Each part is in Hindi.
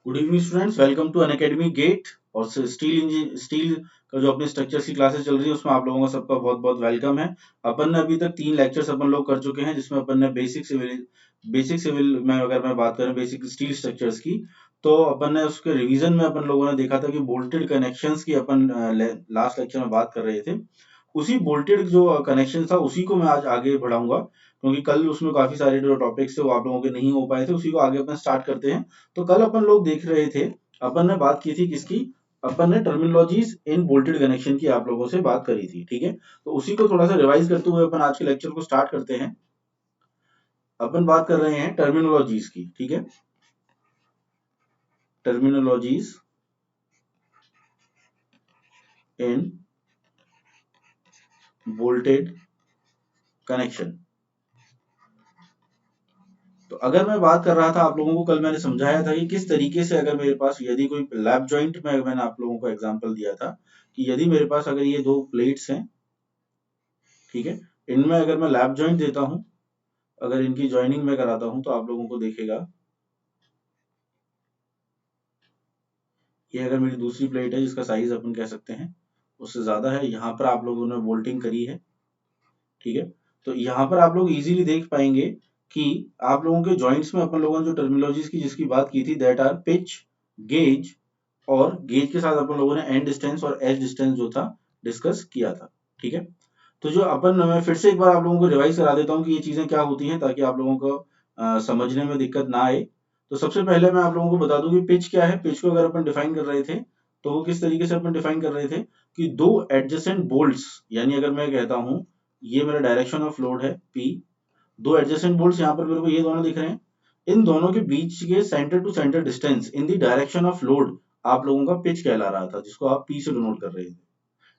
Good evening students, welcome to Unacademy GATE. और स्टील का जो अपने स्ट्रक्चर्स की क्लासेस चल रही है उसमें आप लोगों का सबका बहुत बहुत वेलकम है। अपन ने अभी तक 3 लेक्चर्स अपन लोग कर चुके हैं, जिसमें अपन ने बेसिक सिविल में अगर मैं बात करें बेसिक स्टील स्ट्रक्चर्स की, तो अपन ने उसके रिवीजन में अपन लोगों ने देखा था कि बोल्टेड कनेक्शंस की अपन लास्ट लेक्चर में बात कर रहे थे। उसी बोल्टेड जो कनेक्शन था उसी को मैं आज आगे बढ़ाऊंगा, क्योंकि कल उसमें काफी सारे जो टॉपिक्स थे वो आप लोगों के नहीं हो पाए थे। उसी को आगे अपन स्टार्ट करते हैं। तो कल अपन लोग देख रहे थे, अपन ने बात की थी किसकी, अपन ने टर्मिनोलॉजीज इन बोल्टेड कनेक्शन की आप लोगों से बात करी थी। ठीक है, तो उसी को थोड़ा सा रिवाइज करते हुए अपन आज के लेक्चर को स्टार्ट करते हैं। अपन बात कर रहे हैं टर्मिनोलॉजीज की। ठीक है, टर्मिनोलॉजीज इन बोल्टेड कनेक्शन। तो अगर मैं बात कर रहा था, आप लोगों को कल मैंने समझाया था कि किस तरीके से अगर मेरे पास यदि कोई लैप जॉइंट में, मैंने आप लोगों को एग्जांपल दिया था कि यदि मेरे पास अगर ये दो प्लेट्स हैं, ठीक है, इनमें अगर मैं लैप जॉइंट देता हूं, अगर इनकी ज्वाइनिंग में कराता हूं, तो आप लोगों को देखेगा ये अगर मेरी दूसरी प्लेट है जिसका साइज अपन कह सकते हैं उससे ज्यादा है, यहाँ पर आप लोगों ने बोल्टिंग करी है। ठीक है, तो यहाँ पर आप लोग इजीली देख पाएंगे कि आप लोगों के जॉइंट्स में अपन लोगों ने जो टर्मिनोलॉजीज की जिसकी बात की थी, दैट आर पिच, गेज, और गेज के साथ अपन लोगों ने एंड डिस्टेंस और एज डिस्टेंस जो था डिस्कस किया था। ठीक है, तो जो अपन, मैं फिर से एक बार आप लोगों को रिवाइज करा देता हूँ कि ये चीजें क्या होती हैं, ताकि आप लोगों को समझने में दिक्कत ना आए। तो सबसे पहले मैं आप लोगों को बता दूं कि पिच क्या है। पिच को अगर अपन डिफाइन कर रहे थे तो वो किस तरीके से अपन डिफाइन कर रहे थे कि दो एडजेसेंट बोल्ट्स, यानी अगर मैं कहता हूं ये मेरा डायरेक्शन ऑफ लोड है पी, दो एडजेसेंट बोल्ट्स यहाँ पर मेरे को ये दोनों दिख रहे हैं, इन दोनों के बीच के centre to centre distance in the direction of load आप लोगों का पिच कहला रहा था, जिसको आप पी से डिनोट कर रहे थे।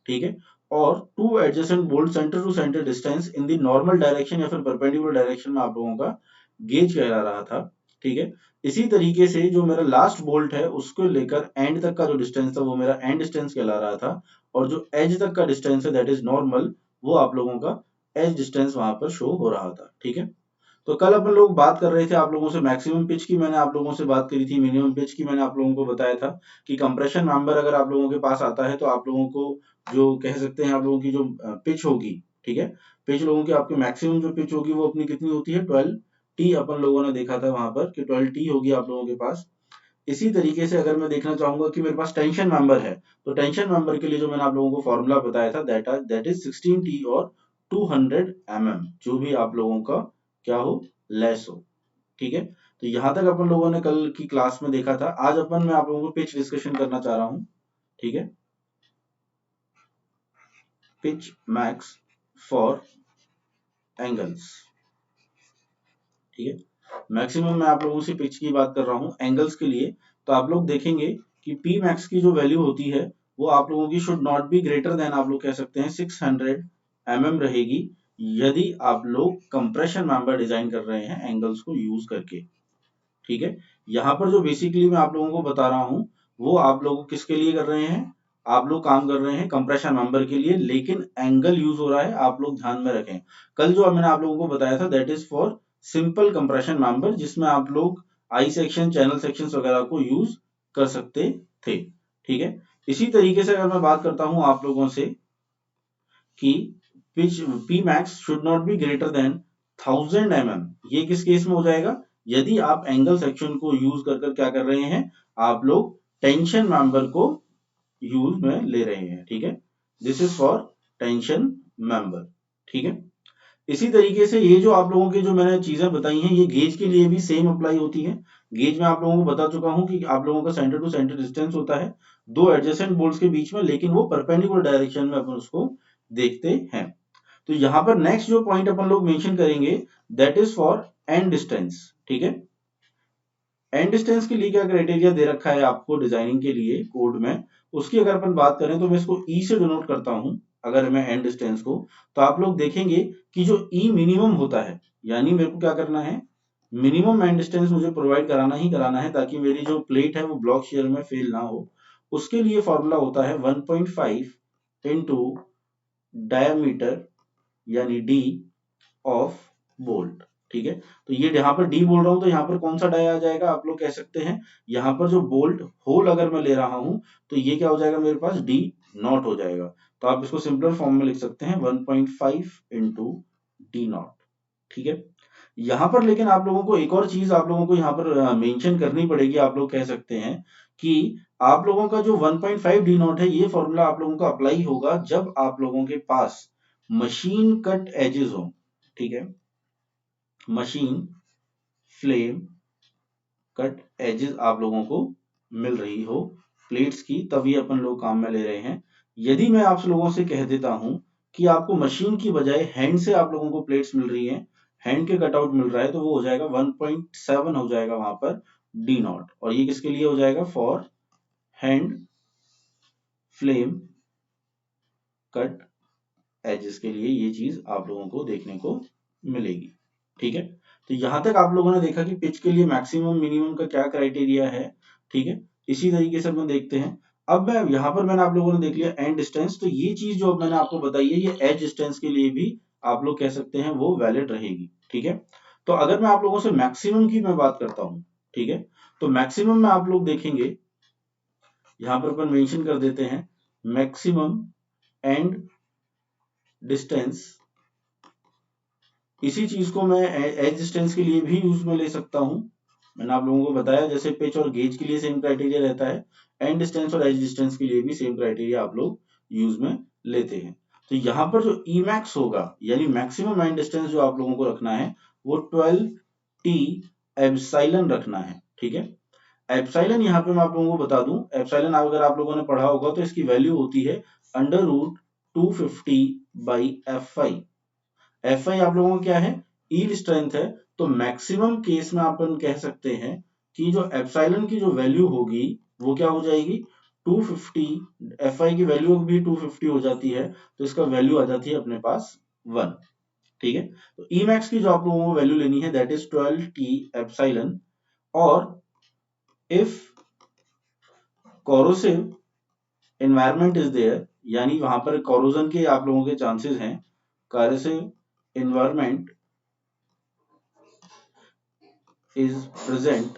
ठीक है, और two adjacent bolt centre to centre distance in the normal direction या फिर परपेंडिकुलर डायरेक्शन में आप लोगों का गेज कहला रहा था। ठीक है, इसी तरीके से जो मेरा लास्ट बोल्ट है उसको लेकर एंड तक का जो डिस्टेंस था वो मेरा एंड डिस्टेंस कहला रहा था, और जो एज तक का डिस्टेंस है दैट इज नॉर्मल, वो आप लोगों का एज डिस्टेंस वहां पर शो हो रहा था। ठीक है, तो कल अपन लोग बात कर रहे थे आप लोगों से मैक्सिमम पिच की, मैंने आप लोगों से बात करी थी, मिनिमम पिच की मैंने आप लोगों को बताया था कि कंप्रेशन मेंबर अगर आप लोगों के पास आता है तो आप लोगों को जो कह सकते हैं आप लोगों की जो पिच होगी, ठीक है, पिच लोगों की आपकी मैक्सिमम जो पिच होगी वो अपनी कितनी होती है, 12 टी अपन लोगों ने देखा था वहां पर कि 12 टी होगी आप लोगों के पास। इसी तरीके से अगर मैं देखना चाहूंगा कि मेरे पास टेंशन मेंबर है, तो टेंशन मेंबर के लिए जो मैंने आप लोगों को फॉर्मूला बताया था दैट इज 16 टी और 200 mm, जो भी आप लोगों का क्या हो, लेस हो। ठीक है, तो यहां तक अपन लोगों ने कल की क्लास में देखा था। आज अपन मैं आप लोगों को पिच डिस्कशन करना चाह रहा हूं। ठीक है, पिच मैक्स फॉर एंगल्स। ठीक है, मैक्सिमम मैं आप लोगों से पिच की बात कर रहा हूं एंगल्स के लिए। तो आप लोग देखेंगे कि पी मैक्स की जो वैल्यू होती है वो आप लोगों की should not be greater than, आप लोग कह सकते हैं 600 mm रहेगी, यदि आप लोग कंप्रेशन मेंबर डिजाइन कर रहे हैं एंगल्स को यूज करके। ठीक है, यहाँ पर जो बेसिकली मैं आप लोगों को बता रहा हूँ वो आप लोग किसके लिए कर रहे हैं, आप लोग काम कर रहे हैं कंप्रेशन मेंबर के लिए, लेकिन एंगल यूज हो रहा है, आप लोग ध्यान में रखें। कल जो मैंने आप लोगों को बताया था that is for simple compression member, जिसमें आप लोग आई सेक्शन, चैनल सेक्शन वगैरह को यूज कर सकते थे। ठीक है, इसी तरीके से अगर मैं बात करता हूं आप लोगों से कि pitch P max should not be greater than 1000 mm, ये किस केस में हो जाएगा, यदि आप एंगल सेक्शन को यूज कर कर क्या कर रहे हैं, आप लोग टेंशन मेंबर को यूज में ले रहे हैं। ठीक है, this is for tension member. ठीक है, इसी तरीके से ये जो आप लोगों के जो मैंने चीजें बताई हैं ये गेज के लिए भी सेम अप्लाई होती है। गेज में आप लोगों को बता चुका हूं कि आप लोगों का सेंटर टू सेंटर डिस्टेंस होता है दो एडजेसेंट बोल्ट्स के बीच में, लेकिन वो परपेंडिकुलर डायरेक्शन में अपन उसको देखते हैं। तो यहाँ पर नेक्स्ट जो पॉइंट अपन लोग मेंशन करेंगे that is for and distance. ठीक है, एंड डिस्टेंस के लिए क्या क्राइटेरिया दे रखा है आपको डिजाइनिंग के लिए कोड में, उसकी अगर अपन बात करें तो मैं इसको ई से डिनोट करता हूं। अगर मैं एंड डिस्टेंस को, तो आप लोग देखेंगे कि जो ई मिनिमम होता है, यानी मेरे को क्या करना है, मिनिमम एंड डिस्टेंस मुझे प्रोवाइड कराना ही कराना है ताकि मेरी जो प्लेट है वो ब्लॉक शेयर में फेल ना हो। उसके लिए फॉर्मूला होता है 1.5 इंटू डायमीटर यानी डी ऑफ बोल्ट। ठीक है। तो ये यहाँ पर डी बोल रहा हूं तो यहाँ पर कौन सा डाई आ जाएगा, आप लोग कह सकते हैं यहाँ पर जो बोल्ट होल अगर मैं ले रहा हूं तो ये क्या हो जाएगा मेरे पास डी नॉट हो जाएगा। तो आप इसको सिंपलर फॉर्म में लिख सकते हैं 1.5 इंटू डी नॉट। ठीक है। यहाँ पर लेकिन आप लोगों को एक और चीज आप लोगों को यहाँ पर मेंशन करनी पड़ेगी। आप लोग कह सकते हैं कि आप लोगों का जो 1.5 डी नॉट है ये फॉर्मूला आप लोगों का अप्लाई होगा जब आप लोगों के पास मशीन कट एजेस हो। ठीक है, मशीन फ्लेम कट एजेस आप लोगों को मिल रही हो प्लेट्स की, तभी अपन लोग काम में ले रहे हैं। यदि मैं आप लोगों से कह देता हूं कि आपको मशीन की बजाय हैंड से आप लोगों को प्लेट्स मिल रही हैं, हैंड के कटआउट मिल रहा है, तो वो हो जाएगा 1.7 हो जाएगा वहां पर डी नॉट। और ये किसके लिए हो जाएगा, for hand flame cut edges के लिए ये चीज आप लोगों को देखने को मिलेगी। ठीक है। तो यहां तक आप लोगों ने देखा कि पिच के लिए मैक्सिमम मिनिमम का क्या क्राइटेरिया है। ठीक है, इसी तरीके से हम देखते हैं। अब मैं यहां पर मैंने आप लोगों ने देख लिया एंड डिस्टेंस, तो ये चीज जो मैंने आपको बताई है ये एज डिस्टेंस के लिए भी आप लोग कह सकते हैं वो वैलिड रहेगी। ठीक है। तो अगर मैं आप लोगों से मैक्सिमम की मैं बात करता हूं, ठीक है, तो मैक्सिमम में आप लोग देखेंगे यहां पर अपन मेंशन कर देते हैं मैक्सिमम एंड डिस्टेंस। इसी चीज को मैं एज डिस्टेंस के लिए भी यूज में ले सकता हूं। मैंने आप लोगों को बताया जैसे पिच और गेज के लिए सेम क्राइटेरिया रहता है, एंड डिस्टेंस और एज डिस्टेंस के लिए भी सेम क्राइटेरिया आप लोग यूज में लेते हैं। तो यहाँ पर जो Emax होगा यानी मैक्सिमम एंड डिस्टेंस जो आप लोगों को रखना है वो 12t एप्सिलॉन रखना है। ठीक है, एप्सिलॉन यहाँ पे मैं आप लोगों को बता दूं, एप्सिलॉन अगर आप लोगों ने पढ़ा होगा तो इसकी वैल्यू होती है under root 250 by Fi। Fi आप लोगों को क्या है, यील्ड स्ट्रेंथ है। तो मैक्सिमम केस में अपन कह सकते हैं कि जो एप्सिलॉन की जो वैल्यू होगी वो क्या हो जाएगी 250। Fi की वैल्यू भी 250 हो जाती है, तो इसका वैल्यू आ जाती है अपने पास 1। ठीक है, तो Emax की जो आप लोगों को वैल्यू लेनी है दैट इज 12t एप्सिलॉन। और if corrosive environment is there, यानी वहां पर कोरोजन के आप लोगों के चांसेस हैं, कोरोसिव एनवायरमेंट इज प्रेजेंट,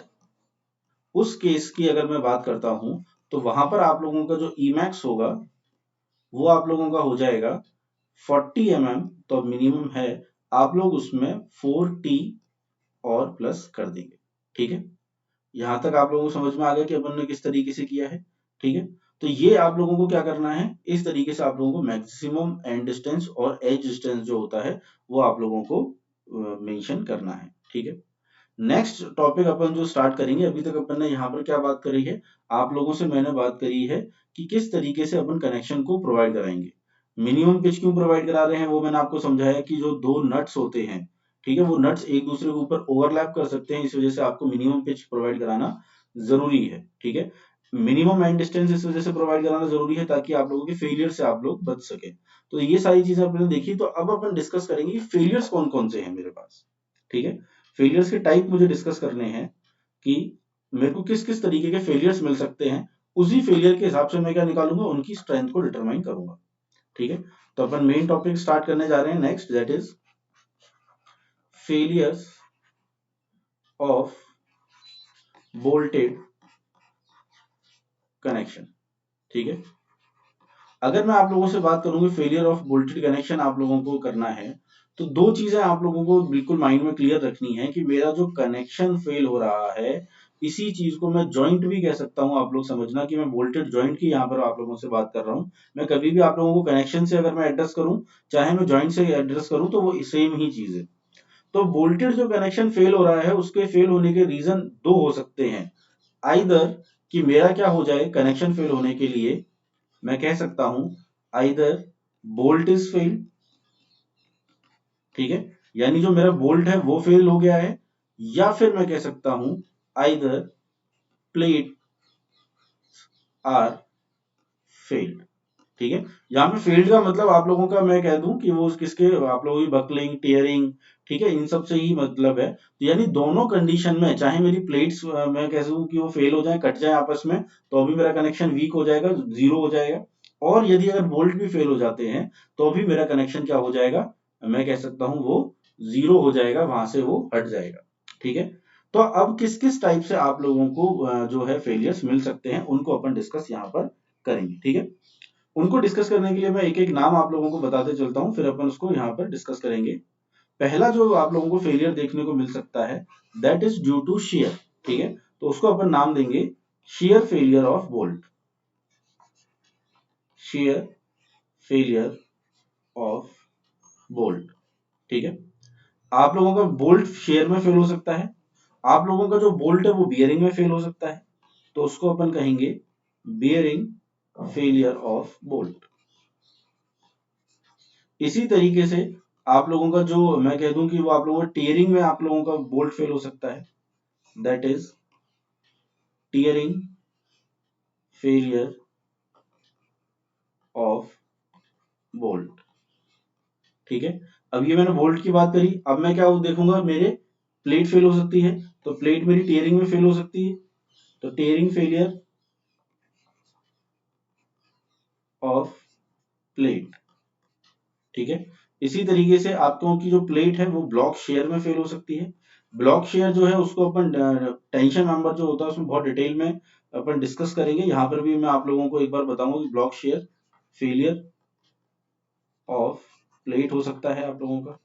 उस केस की अगर मैं बात करता हूं तो वहां पर आप लोगों का जो Emax होगा वो आप लोगों का हो जाएगा 40 mm। तो मिनिमम है, आप लोग उसमें 4t और प्लस कर देंगे। ठीक है, यहां तक आप लोगों को समझ में आ गया कि अपन ने किस तरीके से किया है। ठीक है, तो ये आप लोगों को क्या करना है, इस तरीके से आप लोगों को मैक्सिमम एंड डिस्टेंस और एज डिस्टेंस जो होता है वो आप लोगों को मेंशन करना है। ठीक है, नेक्स्ट टॉपिक अपन जो स्टार्ट करेंगे, अभी तक अपन ने यहाँ पर क्या बात करी है, आप लोगों से मैंने बात करी है कि किस तरीके से अपन कनेक्शन को प्रोवाइड कराएंगे। मिनिमम पिच क्यों प्रोवाइड करा रहे हैं वो मैंने आपको समझाया कि जो दो नट्स होते हैं, ठीक है, वो नट्स एक दूसरे के ऊपर ओवरलैप कर सकते हैं, इस वजह से आपको मिनिमम पिच प्रोवाइड कराना जरूरी है। ठीक है, मिनिमम एंड डिस्टेंस इस वजह से प्रोवाइड कराना जरूरी है ताकि आप लोगों के फेलियर से आप लोग बच सके। तो ये सारी चीजें आपने देखी, तो अब अपन डिस्कस करेंगे फेलियर्स कौन कौन से हैं मेरे पास। ठीक है, फेलियर्स के टाइप मुझे डिस्कस करने हैं कि मेरे को किस किस तरीके के फेलियर्स मिल सकते हैं, उसी फेलियर के हिसाब से मैं क्या निकालूंगा, उनकी स्ट्रेंथ को डिटरमाइन करूंगा। ठीक है, तो अपन मेन टॉपिक स्टार्ट करने जा रहे हैं next, that is failures of bolted connection. ठीक है, अगर मैं आप लोगों से बात करूंगी फेलियर ऑफ बोल्टेड कनेक्शन आप लोगों को करना है, तो दो चीजें आप लोगों को बिल्कुल माइंड में क्लियर रखनी है कि मेरा जो कनेक्शन फेल हो रहा है, इसी चीज को मैं जॉइंट भी कह सकता हूं। आप लोग समझना कि मैं बोल्टेड जॉइंट की यहाँ पर आप लोगों से बात कर रहा हूं। मैं कभी भी आप लोगों को कनेक्शन से अगर मैं एड्रेस करूं, चाहे मैं जॉइंट से एड्रेस करूं, तो वो सेम ही चीज है। तो बोल्टेड जो कनेक्शन फेल हो रहा है उसके फेल होने के रीजन दो हो सकते हैं। आइदर कि मेरा क्या हो जाए, कनेक्शन फेल होने के लिए मैं कह सकता हूं आइदर बोल्ट इज फेल्ड। ठीक है, यानी जो मेरा बोल्ट है वो फेल हो गया है, या फिर मैं कह सकता हूं आइदर प्लेट आर फेल्ड। ठीक है, यहाँ पे फेल्ड का मतलब आप लोगों का मैं कह दूं कि वो किसके, आप लोगों की बकलिंग टीयरिंग, ठीक है, इन सब से ही मतलब है। तो यानी दोनों कंडीशन में, चाहे मेरी प्लेट्स मैं कह दूं कि वो फेल हो जाए, कट जाए आपस में, तो अभी मेरा कनेक्शन वीक हो जाएगा, जीरो हो जाएगा। और यदि अगर बोल्ट भी फेल हो जाते हैं तो भी मेरा कनेक्शन क्या हो जाएगा, मैं कह सकता हूं वो जीरो हो जाएगा, वहां से वो हट जाएगा। ठीक है, तो अब किस किस टाइप से आप लोगों को जो है फेलियर्स मिल सकते हैं उनको अपन डिस्कस यहाँ पर करेंगे। ठीक है, उनको डिस्कस करने के लिए मैं एक एक नाम आप लोगों को बताते चलता हूँ, फिर अपन उसको यहाँ पर डिस्कस करेंगे। पहला जो आप लोगों को फेलियर देखने को मिल सकता है, that is due to shear. ठीक है, तो उसको अपन नाम देंगे shear failure of bolt. Shear failure of bolt. ठीक है, आप लोगों का बोल्ट शेयर में फेल हो सकता है, आप लोगों का जो बोल्ट है वो बियरिंग में फेल हो सकता है, तो उसको अपन कहेंगे बियरिंग फेलियर ऑफ बोल्ट। इसी तरीके से आप लोगों का जो मैं कह दूं कि वो आप लोगों का टीयरिंग में आप लोगों का बोल्ट फेल हो सकता है, that is tearing failure of bolt. ठीक है, अब ये मैंने बोल्ट की बात करी, अब मैं क्या देखूंगा, मेरे प्लेट फेल हो सकती है, तो प्लेट मेरी टीयरिंग में फेल हो सकती है, तो टीयरिंग फेलियर ऑफ प्लेट। ठीक है, इसी तरीके से आपको की जो प्लेट है वो ब्लॉक शेयर में फेल हो सकती है। ब्लॉक शेयर जो है उसको अपन टेंशन मेंबर जो होता है उसमें बहुत डिटेल में अपन डिस्कस करेंगे, यहाँ पर भी मैं आप लोगों को एक बार बताऊंगा कि block share failure of plate हो सकता है आप लोगों का।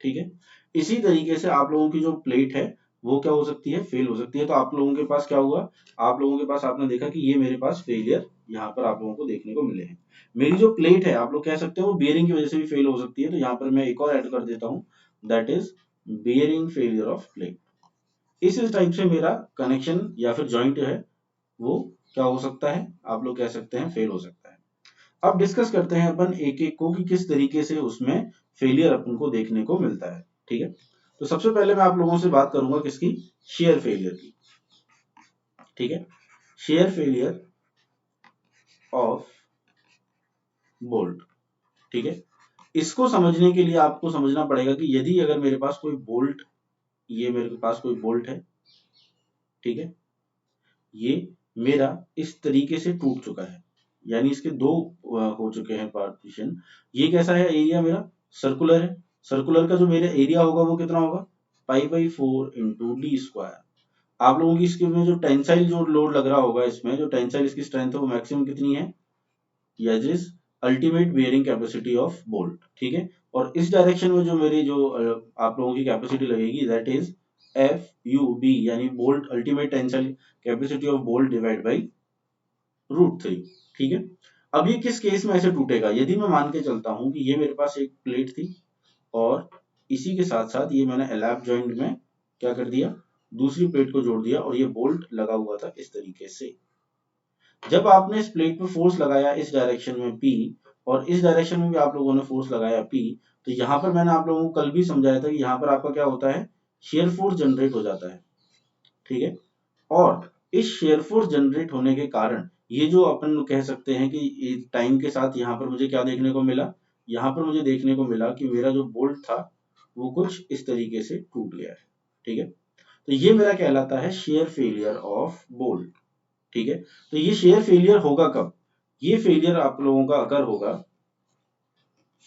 ठीक है, इसी तरीके से आप लोगों की जो प्लेट है वो क्या हो सकती है, फेल हो सकती है। तो आप लोगों के पास क्या हुआ, आप लोगों के पास आपने देखा कि ये मेरे पास फेलियर यहाँ पर आप लोगों को देखने को मिले हैं। मेरी जो प्लेट है आप लोग कह सकते हो बियरिंग की वजह से भी फेल हो सकती है, तो यहाँ पर मैं एक और ऐड कर देता हूँ, that is bearing failure of plate. इस टाइप से मेरा कनेक्शन या फिर जॉइंट है वो क्या हो सकता है, आप लोग कह सकते हैं फेल हो सकता है। अब डिस्कस करते हैं अपन एक एक को कि किस तरीके से उसमें फेलियर अपन को देखने को मिलता है। ठीक है, तो सबसे पहले मैं आप लोगों से बात करूंगा किसकी, शेयर फेलियर की। ठीक है, शेयर फेलियर ऑफ बोल्ट। ठीक है, इसको समझने के लिए आपको समझना पड़ेगा कि यदि अगर मेरे पास कोई बोल्ट, ये मेरे पास कोई बोल्ट है, ठीक है, ये मेरा इस तरीके से टूट चुका है, यानी इसके दो हो चुके हैं पार्टीशन। ये कैसा है एरिया मेरा, सर्कुलर है, सर्कुलर का जो मेरा एरिया होगा वो कितना होगा, पाई/4 इंटू डी स्क्वायर। आप लोगों की इसके में जो टेंसाइल जो लोड लग रहा होगा, इसमें जो टेंसाइल इसकी स्ट्रेंथ है वो मैक्सिमम कितनी है, यह is ultimate bearing capacity of bolt. ठीक है, और इस डायरेक्शन में जो मेरी जो आप लोगों की कैपेसिटी लगेगी, that is F U B, यानी bolt ultimate tensile capacity of bolt divide by √3। ठीक है, अब ये किस केस में ऐसे टूटेगा, यदि मैं मान के चलता हूं कि ये मेरे पास एक प्लेट थी और इसी के साथ साथ ये मैंने एलैप जॉइंट में क्या कर दिया, दूसरी प्लेट को जोड़ दिया और ये बोल्ट लगा हुआ था इस तरीके से। जब आपने इस प्लेट पर फोर्स लगाया इस डायरेक्शन में P और इस डायरेक्शन में भी आप लोगों ने फोर्स लगाया P, तो यहाँ पर मैंने आप लोगों को कल भी समझाया था कि यहाँ पर आपका क्या होता है, शेयर फोर्स जनरेट हो जाता है। ठीक है, और इस शेयर फोर्स जनरेट होने के कारण ये जो अपन कह सकते हैं कि टाइम के साथ यहाँ पर मुझे क्या देखने को मिला, यहाँ पर मुझे देखने को मिला कि मेरा जो बोल्ट था वो कुछ इस तरीके से टूट गया है। ठीक है, तो ये मेरा कहलाता है शेयर फेलियर ऑफ बोल्ट। ठीक है, तो ये शेयर फेलियर होगा कब, ये फेलियर आप लोगों का अगर होगा,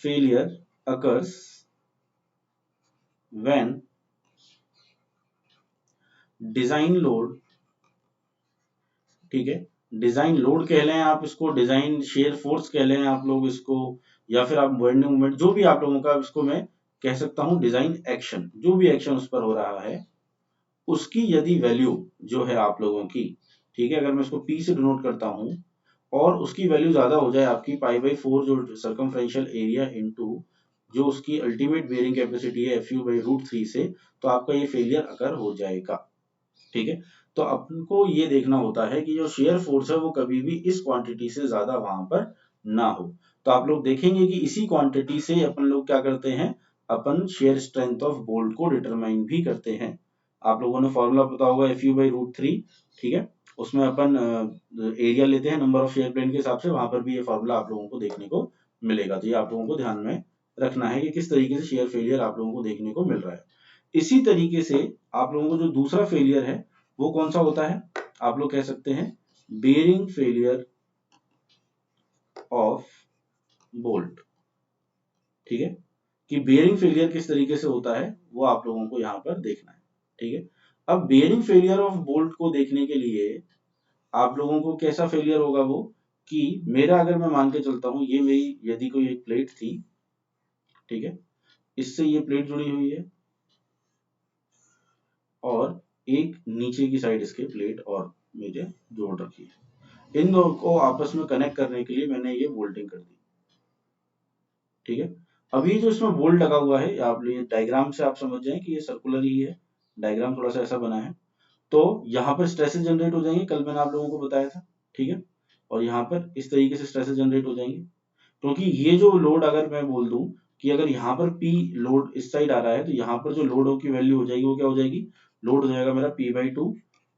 failure occurs when design load, ठीक है, डिजाइन लोड कह लें आप इसको, डिजाइन शेयर फोर्स कह लें आप लोग इसको, या फिर आप बेंडिंग मोमेंट, जो भी आप लोगों का इसको मैं कह सकता हूं, डिजाइन एक्शन, जो भी एक्शन उस पर हो रहा है उसकी यदि वैल्यू जो है आप लोगों की, ठीक है, अगर मैं इसको P से डिनोट करता हूं और उसकी वैल्यू ज्यादा हो जाए आपकी पाई/4 जो सर्कमफ्रेंशियल एरिया इनटू जो उसकी अल्टीमेट बेयरिंग कैपेसिटी है Fu/√3 से, तो आपका ये फेलियर अकर हो जाएगा। ठीक है, तो अपन को ये देखना होता है कि जो शेयर फोर्स है वो कभी भी इस क्वांटिटी से ज्यादा वहां पर ना हो। तो आप लोग देखेंगे कि इसी क्वांटिटी से अपन लोग क्या करते हैं, अपन शेयर स्ट्रेंथ ऑफ बोल्ट को डिटरमाइन भी करते हैं। आप लोगों ने फॉर्मूला पता होगा Fu/√3। ठीक है, उसमें अपन एरिया लेते हैं नंबर ऑफ शेयर प्लेन के हिसाब से, वहां पर भी ये फॉर्मूला आप लोगों को देखने को मिलेगा। तो ये आप लोगों को ध्यान में रखना है कि किस तरीके से शेयर फेलियर आप लोगों को देखने को मिल रहा है। इसी तरीके से आप लोगों को जो दूसरा फेलियर है वो कौन सा होता है, आप लोग कह सकते हैं बेयरिंग फेलियर ऑफ बोल्ट। ठीक है, कि बेयरिंग फेलियर किस तरीके से होता है वो आप लोगों को यहाँ पर देखना है। ठीक है, अब बेयरिंग फेलियर ऑफ बोल्ट को देखने के लिए आप लोगों को कैसा फेलियर होगा वो, कि मेरा अगर मैं मान के चलता हूं ये मेरी यदि कोई एक प्लेट थी, ठीक है, इससे ये प्लेट जुड़ी हुई है और एक नीचे की साइड इसके प्लेट और मुझे जोड़ रखी है। इन दोनों को आपस में कनेक्ट करने के लिए मैंने ये बोल्टिंग कर दी। ठीक है, अभी जो इसमें बोल्ट लगा हुआ है, आप ये डायग्राम से आप समझ जाएं कि ये सर्कुलर ही है, डायग्राम थोड़ा सा ऐसा बना है। तो यहाँ पर स्ट्रेसेस जनरेट हो जाएंगे, कल मैंने आप लोगों को बताया था। ठीक है, और यहाँ पर इस तरीके से स्ट्रेसेस जनरेट हो जाएंगे, क्योंकि ये जो लोड अगर मैं बोल दूं कि अगर यहाँ पर P लोड इस साइड आ रहा है तो यहाँ पर जो लोड की वैल्यू हो जाएगी वो क्या हो जाएगी, लोड हो जाएगा मेरा P/2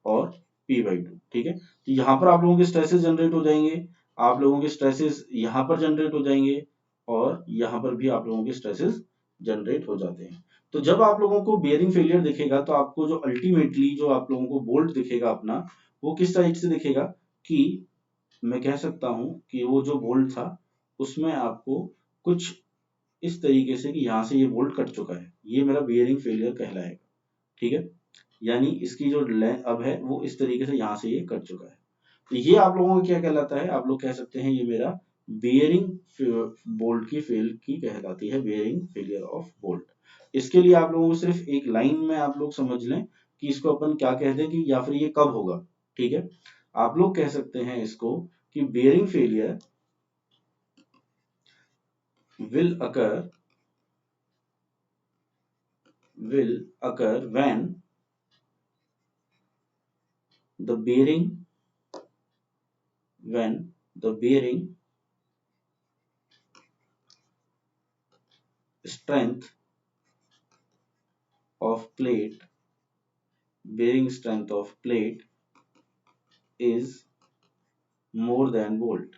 और P/2। ठीक है, तो यहाँ पर आप लोगों के स्ट्रेसेस जनरेट हो जाएंगे, आप लोगों के स्ट्रेसेस यहाँ पर जनरेट हो जाएंगे और यहाँ पर भी आप लोगों के स्ट्रेसेस जनरेट हो जाते हैं। तो जब आप लोगों को बेयरिंग फेलियर दिखेगा तो आपको जो अल्टीमेटली जो आप लोगों को बोल्ट दिखेगा अपना, वो किस साइड से दिखेगा, कि मैं कह सकता हूं कि वो जो बोल्ट था उसमें आपको कुछ इस तरीके से कि यहाँ से ये बोल्ट कट चुका है, ये मेरा बियरिंग फेलियर कहलाएगा। ठीक है, यानी इसकी जो लेंथ अब है वो इस तरीके से यहाँ से ये कट चुका है, तो ये आप लोगों को क्या कहलाता है, आप लोग कह सकते हैं ये मेरा बियरिंग बोल्ट की फेल की कहलाती है, बियरिंग फेलियर ऑफ बोल्ट। इसके लिए आप लोगों को सिर्फ एक लाइन में आप लोग समझ लें कि इसको अपन क्या कहते हैं कि या फिर ये कब होगा। ठीक है, आप लोग कह सकते हैं इसको कि bearing failure will occur will occur the bearing when the bearing strength of plate bearing strength of plate is more than bolt।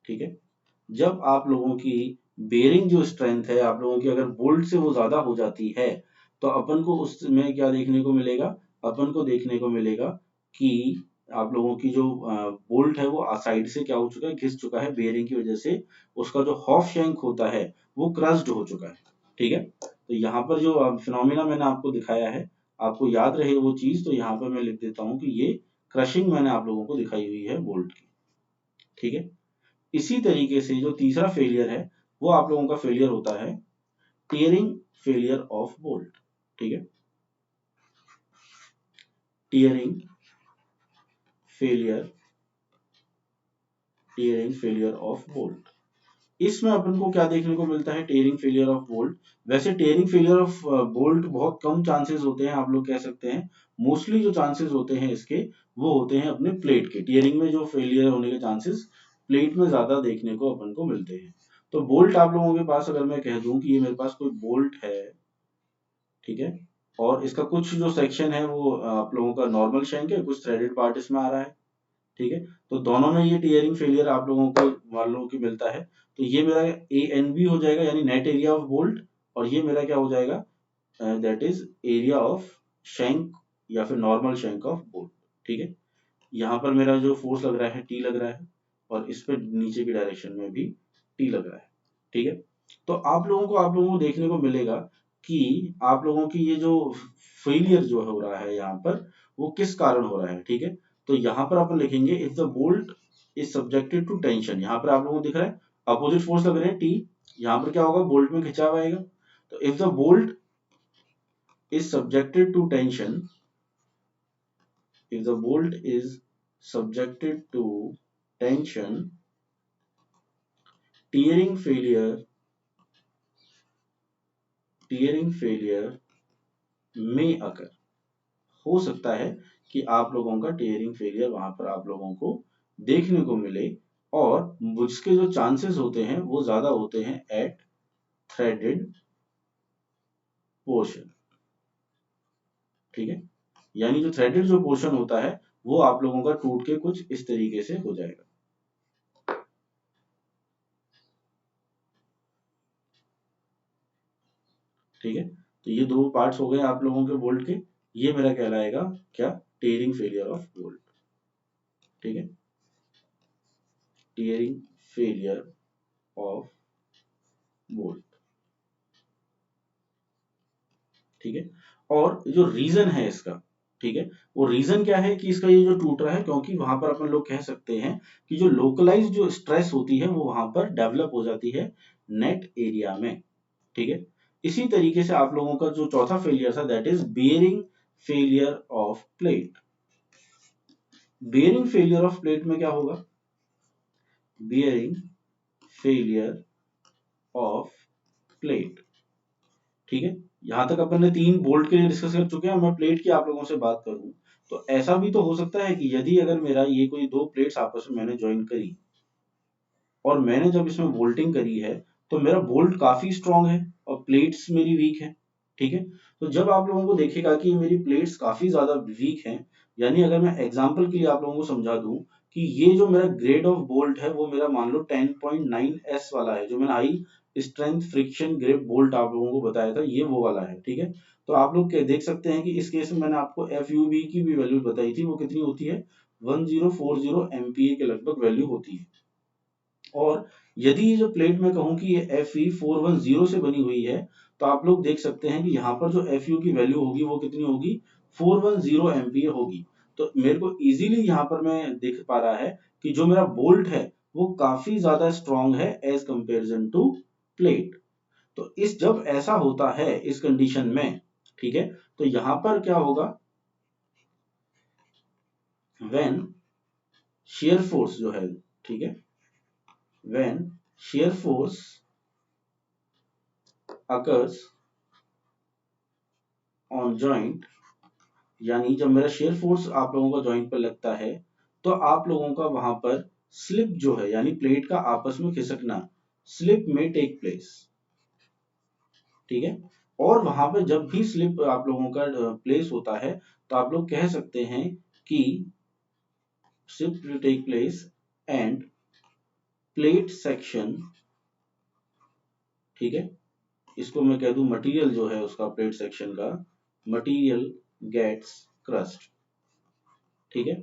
ठीक है, जब आप लोगों की बेरिंग जो स्ट्रेंथ है आप लोगों की अगर बोल्ट से वो ज्यादा हो जाती है तो अपन को उसमें क्या देखने को मिलेगा, अपन को देखने को मिलेगा कि आप लोगों की जो बोल्ट है वो साइड से क्या हो चुका है, घिस चुका है बेरिंग की वजह से, उसका जो हॉफ शैंक होता है वो क्रस्ड हो चुका है। ठीक है, तो यहाँ पर जो फिनोमिना मैंने आपको दिखाया है, आपको याद रहे वो चीज, तो यहाँ पर मैं लिख देता हूँ कि ये क्रशिंग मैंने आप लोगों को दिखाई हुई है बोल्ट की। ठीक है, इसी तरीके से जो तीसरा फेलियर है वो आप लोगों का फेलियर होता है टीयरिंग फेलियर ऑफ बोल्ट। ठीक है, tearing failure, tearing failure of bolt, इसमें अपन को क्या देखने को मिलता है, टेयरिंग फेलियर ऑफ बोल्ट। वैसे टेयरिंग फेलियर ऑफ बोल्ट बहुत कम चांसेस होते हैं, आप लोग कह सकते हैं मोस्टली जो चांसेस होते हैं इसके वो होते हैं अपने प्लेट के, टीयरिंग में जो फेलियर होने के चांसेस प्लेट में ज्यादा देखने को अपन को मिलते हैं। तो बोल्ट आप लोगों के पास अगर मैं कह दूं कि ये मेरे पास कोई बोल्ट है, ठीक है, और इसका कुछ जो सेक्शन है वो आप लोगों का नॉर्मल शैंक है, कुछ थ्रेडेड पार्ट इसमें आ रहा है। ठीक है, तो दोनों में ये टीयरिंग फेलियर आप लोगों को मान लो कि मिलता है, तो ये मेरा ANB हो जाएगा यानी नेट एरिया ऑफ बोल्ट, और ये मेरा क्या हो जाएगा, that is area of shank या फिर नॉर्मल शैंक ऑफ बोल्ट। ठीक है, यहाँ पर मेरा जो फोर्स लग रहा है T लग रहा है और इस पे नीचे की डायरेक्शन में भी T लग रहा है। ठीक है, तो आप लोगों को देखने को मिलेगा कि आप लोगों की ये जो फेलियर जो हो रहा है यहाँ पर वो किस कारण हो रहा है। ठीक है, तो यहाँ पर अपन लिखेंगे if the bolt is subjected to tension, यहाँ पर आप लोगों को दिख रहा है अपोजिट फोर्स लग रहे हैं T, यहाँ पर क्या होगा बोल्ट में खिंचाव आएगा, तो if the bolt is subjected to tension, if the bolt is subjected to tension, tearing failure, tearing failure may occur, हो सकता है कि आप लोगों का टीयरिंग फेलियर वहां पर आप लोगों को देखने को मिले, और उसके जो चांसेस होते हैं वो ज्यादा होते हैं एट थ्रेडेड पोर्शन। ठीक है, यानी जो थ्रेडेड जो पोर्शन होता है वो आप लोगों का टूट के कुछ इस तरीके से हो जाएगा। ठीक है, तो ये दो पार्ट्स हो गए आप लोगों के बोल्ट के, ये मेरा कहलाएगा क्या, टीयरिंग फेलियर ऑफ बोल्ट। ठीक है, टीयरिंग फेलियर ऑफ बोल्ट, ठीक है। और जो रीजन है इसका, ठीक है, वो रीजन क्या है कि इसका ये जो टूट रहा है, क्योंकि वहां पर अपन लोग कह सकते हैं कि जो लोकलाइज जो स्ट्रेस होती है वो वहां पर डेवलप हो जाती है नेट एरिया में, ठीक है। इसी तरीके से आप लोगों का जो चौथा फेलियर था that is bearing failure of plate. Bearing failure of plate में क्या होगा, बेयरिंग फेलियर ऑफ प्लेट, ठीक है। यहां तक अपन ने 3 बोल्ट के लिए डिस्कस कर चुके हैं। मैं प्लेट की आप लोगों से बात करूं तो ऐसा भी तो हो सकता है कि यदि अगर मेरा ये कोई 2 प्लेट्स आपस में मैंने ज्वाइन करी और मैंने जब इसमें बोल्टिंग करी है तो मेरा बोल्ट काफी स्ट्रांग है और प्लेट्स मेरी वीक है, ठीक है। तो जब आप लोगों को देखेगा कि मेरी प्लेट्स काफी ज्यादा वीक हैं, यानी अगर मैं एग्जांपल के लिए आप लोगों को समझा दूं कि ये जो मेरा ग्रेड ऑफ बोल्ट है वो मेरा मान लो 10.9S वाला है, जो मैंने high strength friction grip bolt आप लोगों को बताया था, ये वो वाला है, ठीक है। तो आप लोग देख सकते हैं कि इस केस में मैंने आपको FUB की भी वैल्यू बताई थी, वो कितनी होती है 1040 MPa के लगभग वैल्यू होती है। और यदि ये जो प्लेट में कहूं कि ये Fe410 से बनी हुई है तो आप लोग देख सकते हैं कि यहाँ पर जो Fu की वैल्यू होगी वो कितनी होगी 410 MPa होगी। तो मेरे को इजीली यहाँ पर मैं देख पा रहा है कि जो मेरा बोल्ट है वो काफी ज्यादा स्ट्रांग है एज कंपेरिजन टू प्लेट। तो इस जब ऐसा होता है इस कंडीशन में, ठीक है, तो यहां पर क्या होगा, व्हेन shear फोर्स जो है, ठीक है, when shear force occurs on joint, यानी जब मेरा शेयर फोर्स आप लोगों का जॉइंट पर लगता है तो आप लोगों का वहां पर स्लिप जो है यानी प्लेट का आपस में खिसकना, स्लिप में टेक प्लेस, ठीक है। और वहां पर जब भी स्लिप आप लोगों का प्लेस होता है तो आप लोग कह सकते हैं कि slip will take place and plate section, ठीक है, इसको मैं कह दूं मटेरियल जो है उसका प्लेट सेक्शन का मटेरियल गेट्स क्रस्ट, ठीक है।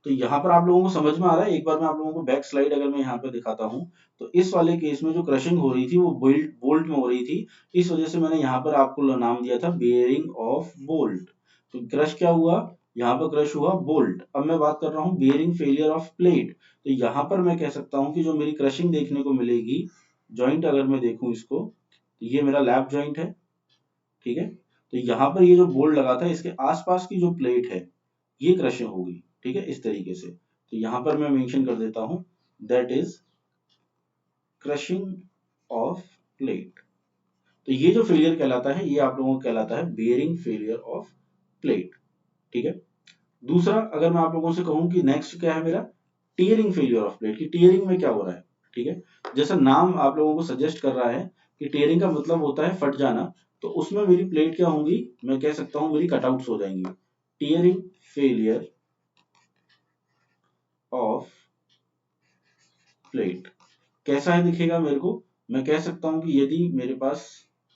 तो यहाँ पर आप लोगों को समझ में आ रहा है, एक बार मैं आप लोगों को बैक स्लाइड अगर मैं यहाँ पे दिखाता हूँ तो इस वाले केस में जो क्रशिंग हो रही थी वो बोल्ट बोल्ट में हो रही थी, इस वजह से मैंने यहाँ पर आपको नाम दिया था बेयरिंग ऑफ बोल्ट। तो क्रश क्या हुआ, यहाँ पर क्रश हुआ बोल्ट। अब मैं बात कर रहा हूँ बेयरिंग फेलियर ऑफ प्लेट, तो यहाँ पर मैं कह सकता हूँ कि जो मेरी क्रशिंग देखने को मिलेगी, जॉइंट अगर मैं देखूं इसको तो ये मेरा लैप जॉइंट है, ठीक है। तो यहाँ पर ये जो बोल्ट लगा था इसके आसपास की जो प्लेट है ये क्रशिंग होगी, ठीक है, इस तरीके से। तो यहां पर मैं मेंशन कर देता हूं that is crushing of plate. तो ये जो फेलियर कहलाता है ये आप लोगों को कहलाता है बेयरिंग फेलियर ऑफ प्लेट, ठीक है। दूसरा अगर मैं आप लोगों से कहूं कि नेक्स्ट क्या है मेरा टीयरिंग फेलियर ऑफ प्लेट, की टीयरिंग में क्या हो रहा है, ठीक है। जैसा नाम आप लोगों को सजेस्ट कर रहा है कि टीयरिंग का मतलब होता है फट जाना, तो उसमें मेरी प्लेट क्या होंगी, मैं कह सकता हूं मेरी कटआउट्स हो जाएंगी। टीयरिंग फेलियर ऑफ प्लेट कैसा है दिखेगा मेरे को, मैं कह सकता हूं कि यदि मेरे पास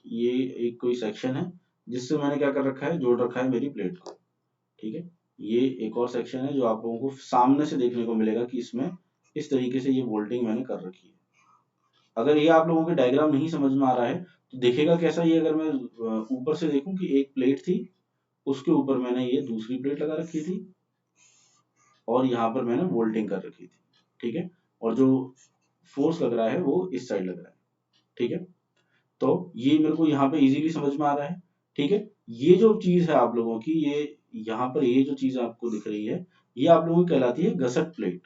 ये एक कोई सेक्शन है जिससे मैंने क्या कर रखा है, जोड़ रखा है मेरी प्लेट को, ठीक है। ये एक और सेक्शन है जो आप लोगों को सामने से देखने को मिलेगा कि इसमें इस तरीके से ये बोल्टिंग मैंने कर रखी है। अगर ये आप लोगों के डायग्राम नहीं समझ में आ रहा है तो देखेगा कैसा, ये अगर मैं ऊपर से देखूं कि एक प्लेट थी उसके ऊपर मैंने ये दूसरी प्लेट लगा रखी थी और यहाँ पर मैंने बोल्टिंग कर रखी थी, ठीक है। और जो फोर्स लग रहा है वो इस साइड लग रहा है, ठीक है। तो ये मेरे को यहाँ पे इजीली समझ में आ रहा है, ठीक है। ये जो चीज है आप लोगों की, ये यहाँ पर ये जो चीज आपको दिख रही है ये आप लोगों की कहलाती है गसट प्लेट,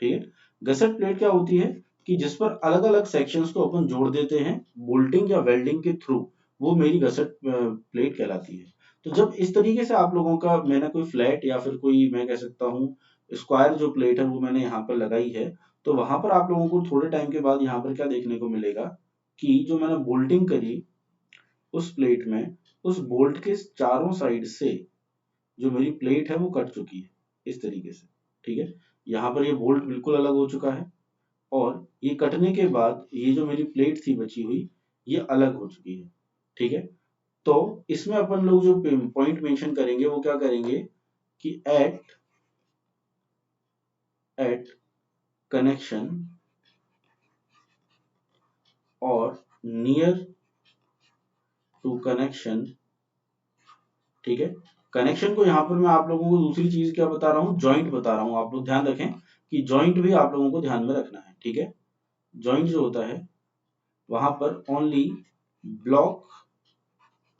ठीक है। गसट प्लेट क्या होती है कि जिस पर अलग अलग सेक्शंस को अपन जोड़ देते हैं बोल्टिंग या वेल्डिंग के थ्रू, वो मेरी गसट प्लेट कहलाती है। तो जब इस तरीके से आप लोगों का मैंने कोई फ्लैट या फिर कोई मैं कह सकता हूँ स्क्वायर जो प्लेट है वो मैंने यहाँ पर लगाई है, तो वहां पर आप लोगों को थोड़े टाइम के बाद यहाँ पर क्या देखने को मिलेगा कि जो मैंने बोल्टिंग करी उस प्लेट में, उस बोल्ट के चारों साइड से जो मेरी प्लेट है वो कट चुकी है इस तरीके से, ठीक है। यहाँ पर ये बोल्ट बिल्कुल अलग हो चुका है और ये कटने के बाद ये जो मेरी प्लेट थी बची हुई ये अलग हो चुकी है, ठीक है। तो इसमें अपन लोग जो पॉइंट मेंशन करेंगे वो क्या करेंगे कि एट कनेक्शन और नियर टू कनेक्शन, ठीक है। कनेक्शन को यहाँ पर मैं आप लोगों को दूसरी चीज क्या बता रहा हूँ, जॉइंट बता रहा हूँ। आप लोग ध्यान रखें कि जॉइंट भी आप लोगों को ध्यान में रखना है, ठीक है। जॉइंट जो होता है वहां पर ओनली ब्लॉक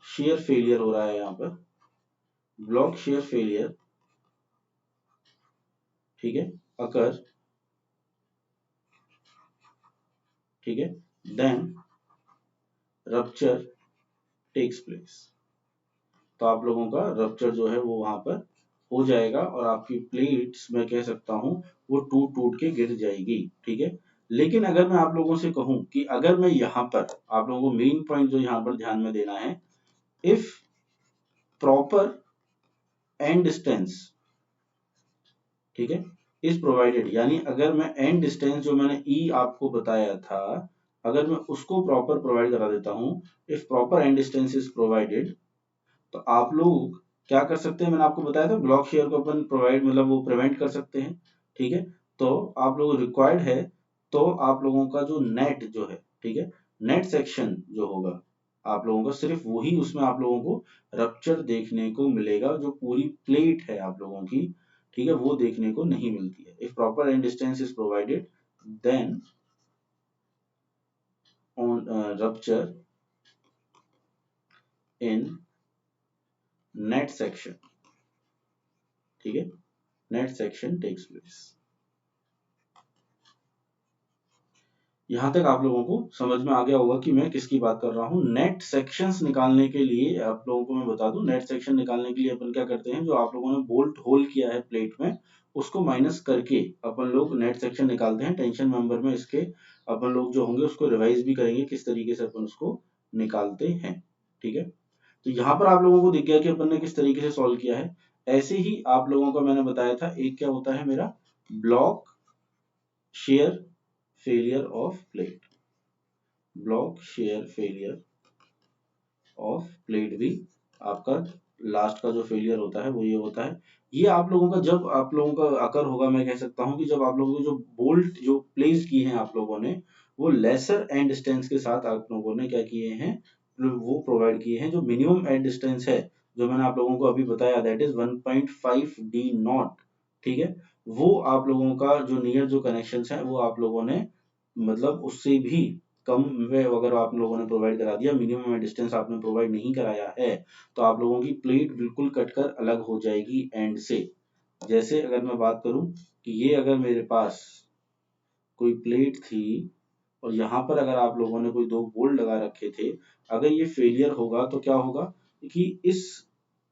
शेयर फेलियर हो रहा है, यहाँ पर ब्लॉक शेयर फेलियर, ठीक है, अकर, ठीक है, देन रप्चर टेक्स प्लेस। तो आप लोगों का रप्चर जो है वो वहां पर हो जाएगा और आपकी प्लेट्स मैं कह सकता हूं वो टूट टूट के गिर जाएगी, ठीक है। लेकिन अगर मैं आप लोगों से कहूं कि अगर मैं यहाँ पर आप लोगों को मेन पॉइंट जो यहाँ पर ध्यान में देना है, इफ प्रॉपर एंड डिस्टेंस, ठीक है, इज प्रोवाइडेड, यानी अगर मैं एंड डिस्टेंस जो मैंने ई आपको बताया था, अगर मैं उसको प्रॉपर प्रोवाइड करा देता हूं, if proper end distance is provided, तो आप लोग क्या कर सकते हैं, मैंने आपको बताया था ब्लॉक शेयर को अपन प्रोवाइड मतलब वो प्रिवेंट कर सकते हैं, ठीक है। तो आप लोग रिक्वायर्ड है तो आप लोगों का जो नेट जो है, ठीक है, नेट सेक्शन जो होगा आप लोगों का सिर्फ वही उसमें आप लोगों को रप्चर देखने को मिलेगा, जो पूरी प्लेट है आप लोगों की, ठीक है, वो देखने को नहीं मिलती है। If proper end distance is provided then on rupture in net section, ठीक है, नेट सेक्शन टेक्स प्लेस। यहां तक आप लोगों को समझ में आ गया होगा कि मैं किसकी बात कर रहा हूं। नेट सेक्शंस निकालने के लिए आप लोगों को मैं बता दूं, नेट सेक्शन निकालने के लिए अपन क्या करते हैं, जो आप लोगों ने बोल्ट होल किया है प्लेट में उसको माइनस करके अपन लोग नेट सेक्शन निकालते हैं। टेंशन मेंबर में इसके अपन लोग जो होंगे उसको रिवाइज भी करेंगे किस तरीके से अपन उसको निकालते हैं, ठीक है। तो यहाँ पर आप लोगों को दिख गया कि अपन ने किस तरीके से सॉल्व किया है। ऐसे ही आप लोगों को मैंने बताया था एक क्या होता है मेरा block share failure of plate, block share failure of plate भी आपका लास्ट का जो फेलियर होता है वो ये होता है। ये आप लोगों का जब आप लोगों का अकर होगा, मैं कह सकता हूं कि जब आप लोगों को जो बोल्ट जो प्लेस किए हैं आप लोगों ने वो लेसर एंड डिस्टेंस के साथ आप लोगों ने क्या किए हैं, वो प्रोवाइड किए हैं। जो मिनिमम एंड डिस्टेंस है जो मैंने आप लोगों को अभी बताया दैट इज 1.5 डी नॉट, ठीक है, वो आप लोगों का जो नियर जो कनेक्शन है वो आप लोगों ने मतलब उससे भी कम में अगर आप लोगों ने प्रोवाइड करा दिया, मिनिमम डिस्टेंस आपने प्रोवाइड नहीं कराया है, तो आप लोगों की प्लेट बिल्कुल कटकर अलग हो जाएगी एंड से। जैसे अगर मैं बात करूं कि ये अगर मेरे पास कोई प्लेट थी और यहाँ पर अगर आप लोगों ने कोई दो बोल्ट लगा रखे थे, अगर ये फेलियर होगा तो क्या होगा कि इस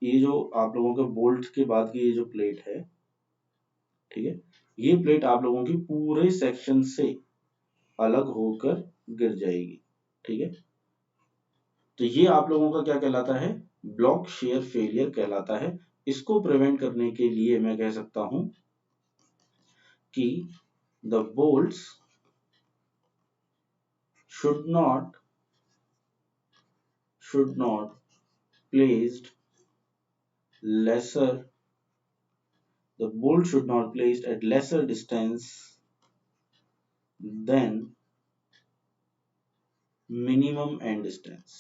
ये जो आप लोगों के बोल्ट के बाद की ये जो प्लेट है, ठीक है, ये प्लेट आप लोगों की पूरे सेक्शन से अलग होकर गिर जाएगी, ठीक है। तो ये आप लोगों का क्या कहलाता है, ब्लॉक शेयर फेलियर कहलाता है। इसको प्रिवेंट करने के लिए मैं कह सकता हूं कि the bolts should not placed lesser the bolt should not placed at lesser distance than minimum end distance,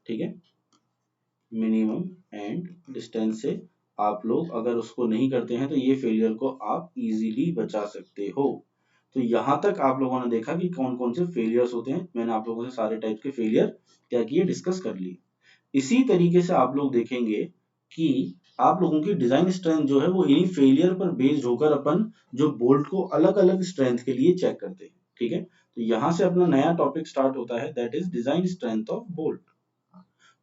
ठीक है, मिनिमम एंड डिस्टेंस से आप लोग अगर उसको नहीं करते हैं तो ये फेलियर को आप इजीली बचा सकते हो। तो यहां तक आप लोगों ने देखा कि कौन कौन से फेलियर्स होते हैं, मैंने आप लोगों से सारे टाइप के फेलियर क्या किए डिस्कस कर लिए। इसी तरीके से आप लोग देखेंगे कि आप लोगों की डिजाइन स्ट्रेंथ जो है वो इन्हीं फेलियर पर बेस्ड होकर अपन जो बोल्ट को अलग अलग स्ट्रेंथ के लिए चेक करते हैं, ठीक है। तो यहां से अपना नया टॉपिक स्टार्ट होता है that is design strength of bolt.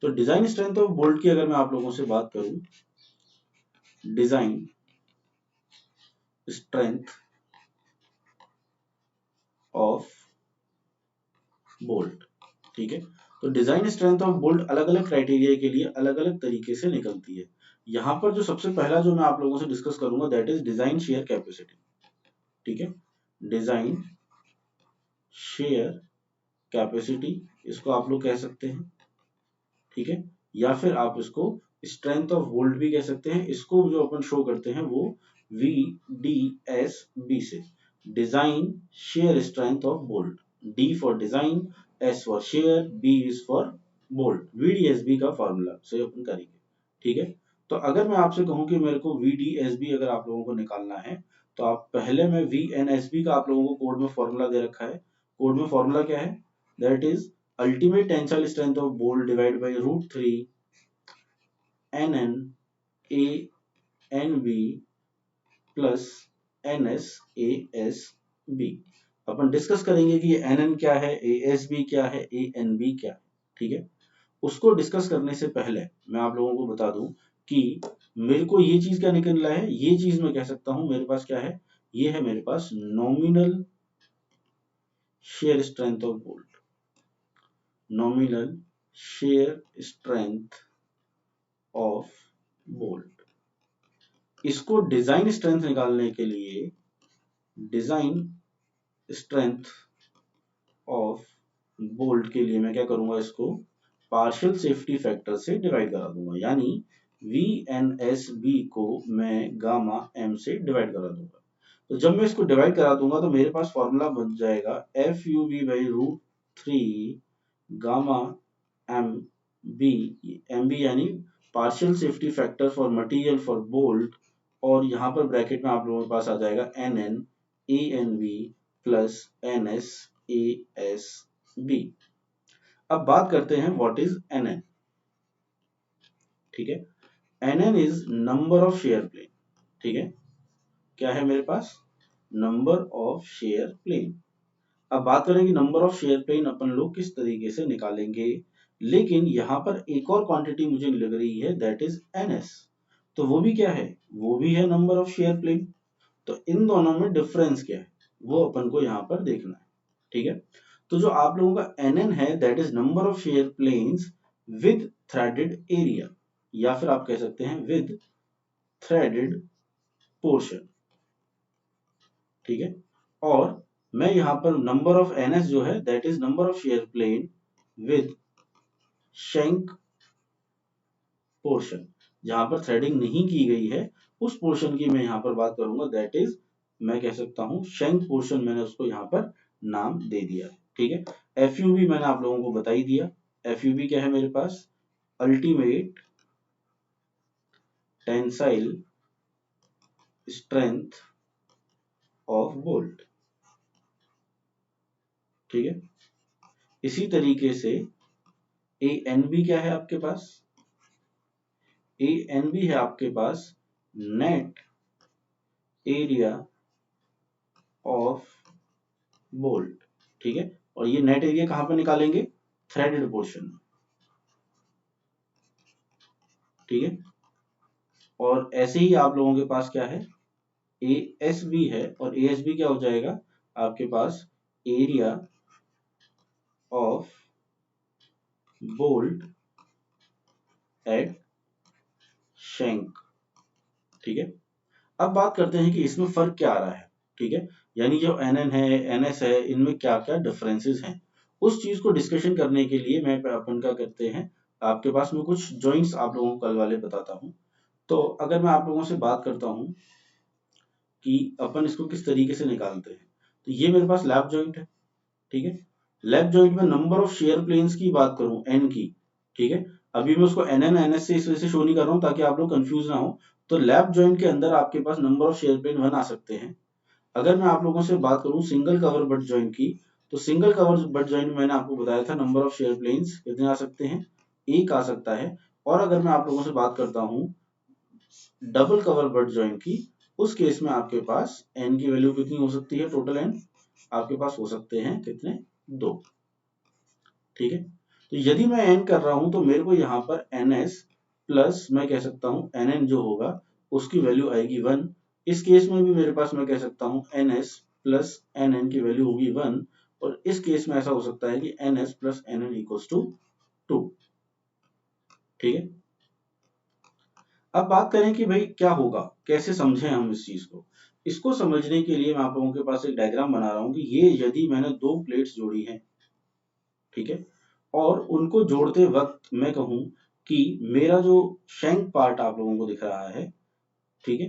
तो डिजाइन स्ट्रेंथ ऑफ बोल्ट की अगर मैं आप लोगों से बात करूं, डिजाइन स्ट्रेंथ ऑफ बोल्ट, ठीक है। तो डिजाइन स्ट्रेंथ ऑफ बोल्ट अलग अलग क्राइटेरिया के लिए अलग अलग तरीके से निकलती है। यहां पर जो सबसे पहला जो मैं आप लोगों से डिस्कस करूंगा that is design share capacity, ठीक है, डिजाइन शेयर कैपेसिटी इसको आप लोग कह सकते हैं, ठीक है, या फिर आप इसको स्ट्रेंथ ऑफ बोल्ट भी कह सकते हैं। इसको जो अपन शो करते हैं वो VDSB से, design share strength of bolt, D for design, S for share, B is for bolt, VDSB का फॉर्मूला से अपन करेंगे। ठीक है, तो अगर मैं आपसे कहूं कि मेरे को VDSB अगर आप लोगों को निकालना है, तो आप पहले में VNSB का आप लोगों को कोड में फॉर्मूला दे रखा है। कोड में फॉर्मूला क्या है? That is ultimate tensile strength of bolt divide by √3 NN ANB plus NSASB। Upon discuss करेंगे कि ये NN क्या है, ASB क्या है, ANB क्या है। ठीक है, उसको डिस्कस करने से पहले मैं आप लोगों को बता दूं कि मेरे को ये चीज क्या निकला है। ये चीज मैं कह सकता हूं मेरे पास क्या है, ये है मेरे पास nominal shear strength of bolt, nominal shear strength of bolt. इसको डिजाइन स्ट्रेंथ निकालने के लिए डिजाइन स्ट्रेंथ ऑफ बोल्ट के लिए मैं क्या करूंगा, इसको पार्शियल सेफ्टी फैक्टर से डिवाइड करा दूंगा, यानी VNSB को मैं गामा M से डिवाइड करा दूंगा। तो जब मैं इसको डिवाइड करा दूंगा तो मेरे पास फॉर्मूला बन जाएगा FUB/√3 गामा MB यानी partial safety factor for material for bolt, और यहाँ पर ब्रैकेट में आप लोगों के पास आ जाएगा NN ANB प्लस NSASB। अब बात करते हैं व्हाट इज NN। ठीक है, NN is number of shear plane. ठीक है, क्या है मेरे पास, नंबर ऑफ शेयर प्लेन। अब बात करें कि नंबर ऑफ शेयर प्लेन अपन लोग किस तरीके से निकालेंगे, लेकिन यहाँ पर एक और क्वांटिटी मुझे लग रही है, दैट इज NS। तो वो भी क्या है, वो भी है नंबर ऑफ शेयर प्लेन। तो इन दोनों में डिफरेंस क्या है वो अपन को यहाँ पर देखना है। ठीक है, तो जो आप लोगों का NN है that is number of shear planes with threaded area, या फिर आप कह सकते हैं विद थ्रेडेड पोर्शन। ठीक है, और मैं यहाँ पर नंबर ऑफ NS जो है that is number of shear plane with shank portion, जहां पर थ्रेडिंग नहीं की गई है उस पोर्शन की मैं यहाँ पर बात करूंगा, दैट इज मैं कह सकता हूं शेंक पोर्शन, मैंने उसको यहाँ पर नाम दे दिया है। ठीक है, FUB मैंने आप लोगों को बता ही दिया। FUB क्या है मेरे पास, ultimate tensile strength of bolt. ठीक है, इसी तरीके से ANB क्या है आपके पास, ANB है आपके पास नेट एरिया ऑफ बोल्ट। ठीक है, और ये नेट एरिया कहां पर निकालेंगे, थ्रेडेड पोर्शन में। ठीक है, और ऐसे ही आप लोगों के पास क्या है, ASB है, और ASB क्या हो जाएगा आपके पास, area of bolt at shank. ठीक है, अब बात करते हैं कि इसमें फर्क क्या आ रहा है। ठीक है, यानी जो NN है NS है इनमें क्या क्या डिफरेंसेस हैं, उस चीज को डिस्कशन करने के लिए मैं अपन क्या करते हैं, आपके पास में कुछ जॉइंट्स आप लोगों को कल वाले बताता हूं। तो अगर मैं आप लोगों से बात करता हूं कि अपन इसको किस तरीके से निकालते हैं, तो ये मेरे पास लैप जॉइंट है। ठीक है, लैप जॉइंट में नंबर ऑफ शेयर प्लेन्स की बात करूं N की, ठीक है, अभी मैं उसको NN NS से इस वजह से शो नहीं कर रहा हूं ताकि आप लोग कंफ्यूज ना हो। तो लैप जॉइंट के अंदर आपके पास नंबर ऑफ शेयर प्लेन 1 आ सकते हैं। अगर मैं आप लोगों से बात करूं सिंगल कवर बट जॉइंट की, तो सिंगल कवर बट जॉइंट में मैंने आपको बताया था नंबर ऑफ शेयर प्लेन्स कितने आ सकते हैं, 1 आ सकता है। और अगर मैं आप लोगों से बात करता हूं डबल कवर बट जॉइंट की, उस केस में आपके पास N की वैल्यू कितनी हो सकती है, टोटल N आपके पास हो सकते हैं कितने, 2। ठीक है, तो यदि मैं N कर रहा हूं तो मेरे को यहाँ पर NS प्लस मैं कह सकता हूं NN जो होगा उसकी वैल्यू आएगी 1। इस केस में भी मेरे पास मैं कह सकता हूं NS प्लस NN की वैल्यू होगी 1, और इस केस में ऐसा हो सकता है कि NS plus NN equals to 2। ठीक है, अब बात करें कि भाई क्या होगा, कैसे समझें हम इस चीज को। इसको समझने के लिए मैं आप लोगों के पास एक डायग्राम बना रहा हूं कि ये यदि मैंने 2 प्लेट्स जोड़ी हैं, ठीक है, और उनको जोड़ते वक्त मैं कहूं कि मेरा जो शेंक पार्ट आप लोगों को दिख रहा है, ठीक है,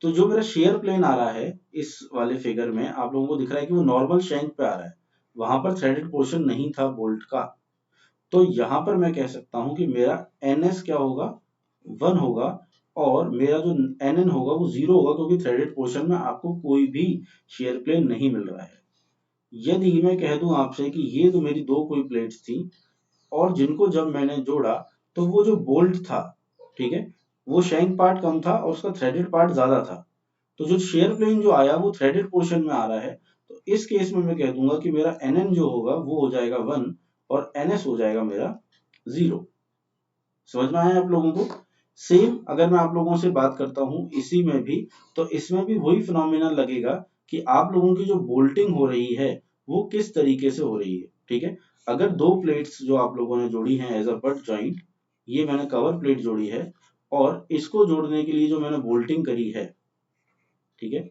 तो जो मेरा शेयर प्लेन आ रहा है इस वाले फिगर में आप लोगों को दिख रहा है कि वो नॉर्मल शेंक पे आ रहा है, वहां पर थ्रेडेड पोर्शन नहीं था बोल्ट का, तो यहां पर मैं कह सकता हूं कि मेरा NS क्या होगा, 1 होगा, और मेरा जो NN होगा वो 0 होगा, क्योंकि थ्रेडेड पोर्शन में आपको कोई भी शेयर प्लेन नहीं मिल रहा है। यदि मैं कह दूं आपसे कि ये तो मेरी दो कोई प्लेट्स थी, और जिनको जब मैंने जोड़ा तो वो जो बोल्ट था, ठीक है, वो शैंक पार्ट कम था और उसका थ्रेडेड पार्ट ज्यादा था, तो जो शेयर प्लेन जो आया वो थ्रेडेड पोर्शन में आ रहा है, तो इस केस में मैं कह दूंगा कि मेरा NN जो होगा वो हो जाएगा 1 और NS हो जाएगा मेरा 0। समझ में आया आप लोगों को? सेम अगर मैं आप लोगों से बात करता हूं इसी में भी, तो इसमें भी वही फिनोमिना लगेगा कि आप लोगों की जो बोल्टिंग हो रही है वो किस तरीके से हो रही है। ठीक है, अगर दो प्लेट्स जो आप लोगों ने जोड़ी हैं एज अ बट जॉइंट, ये मैंने कवर प्लेट जोड़ी है और इसको जोड़ने के लिए जो मैंने बोल्टिंग करी है, ठीक है,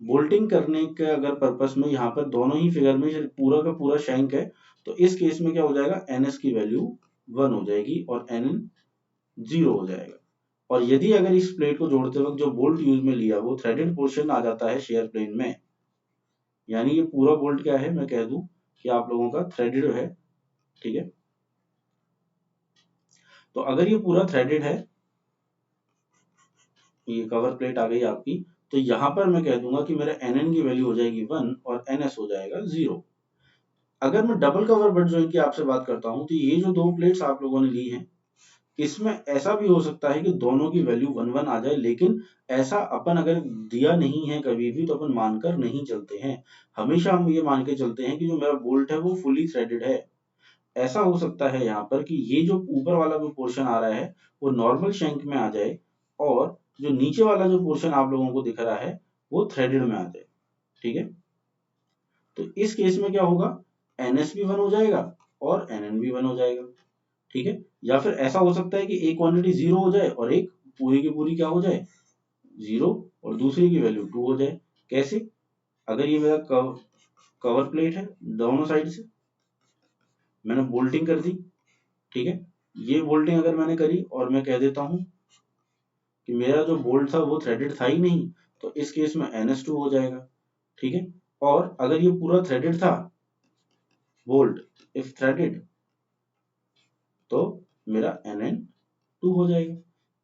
बोल्टिंग करने के अगर पर्पस में यहाँ पर दोनों ही फिगर में पूरा का पूरा शैंक है, तो इस केस में क्या हो जाएगा, NS की वैल्यू 1 हो जाएगी और NN 0 हो जाएगा। और यदि अगर इस प्लेट को जोड़ते वक्त जो बोल्ट यूज में लिया वो थ्रेडेड पोर्शन आ जाता है शेयर प्लेन में, यानी ये पूरा बोल्ट क्या है, मैं कह दूं कि आप लोगों का थ्रेडेड है। ठीक है, तो अगर ये पूरा थ्रेडेड है, ये कवर प्लेट आ गई आपकी, तो यहां पर मैं कह दूंगा कि मेरा NN की वैल्यू हो जाएगी 1 और NS हो जाएगा 0। अगर मैं डबल कवर बट जॉइंट की आपसे बात करता हूं, तो ये जो दो प्लेट्स आप लोगों ने ली हैं, इसमें ऐसा भी हो सकता है कि दोनों की वैल्यू 1 1 आ जाए, लेकिन ऐसा अपन अगर दिया नहीं है कभी भी तो अपन मानकर नहीं चलते हैं। हमेशा हम ये मान के चलते हैं कि जो मेरा बोल्ट है वो फुली थ्रेडेड है। ऐसा हो सकता है यहाँ पर कि ये जो ऊपर वाला जो पोर्शन आ रहा है वो नॉर्मल शैंक में आ जाए, और जो नीचे वाला जो पोर्शन आप लोगों को दिख रहा है वो थ्रेडेड में आ जाए। ठीक है, तो इस केस में क्या होगा, NS भी 1 हो जाएगा और NN भी 1 हो जाएगा। ठीक है, या फिर ऐसा हो सकता है कि एक क्वांटिटी 0 हो जाए और एक पूरी की पूरी क्या हो जाए, 0, और दूसरी की वैल्यू 2 हो जाए। कैसे, अगर ये मेरा कवर प्लेट है, दोनों साइड से मैंने बोल्टिंग कर दी, ठीक है, ये बोल्टिंग अगर मैंने करी और मैं कह देता हूं कि मेरा जो बोल्ट था वो थ्रेडेड था ही नहीं, तो इस केस में NS2 हो जाएगा। ठीक है, और अगर ये पूरा थ्रेडेड था, बोल्ट इफ थ्रेडेड, तो मेरा NN2 हो जाएगा।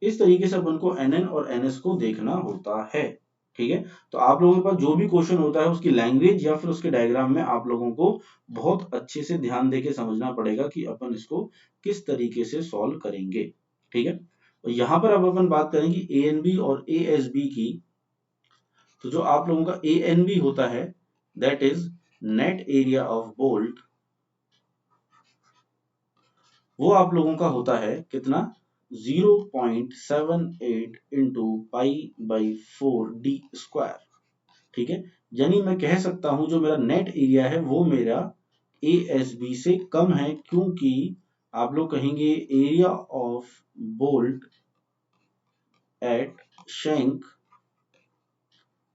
इस तरीके से अपन को NN और NS को देखना होता है। ठीक है, तो आप लोगों के पास जो भी क्वेश्चन होता है उसकी लैंग्वेज या फिर उसके डायग्राम में आप लोगों को बहुत अच्छे से ध्यान देके समझना पड़ेगा कि अपन इसको किस तरीके से सॉल्व करेंगे। ठीक है, तो यहाँ पर अब अपन बात करेंगे ANB और ASB की। तो जो आप लोगों का ANB होता है, that is net area of bolt, वो आप लोगों का होता है कितना, 0.78 इंटू पाई बाई 4d²। ठीक है, यानी मैं कह सकता हूं जो मेरा नेट एरिया है वो मेरा ASB से कम है, क्योंकि आप लोग कहेंगे area of bolt at shank,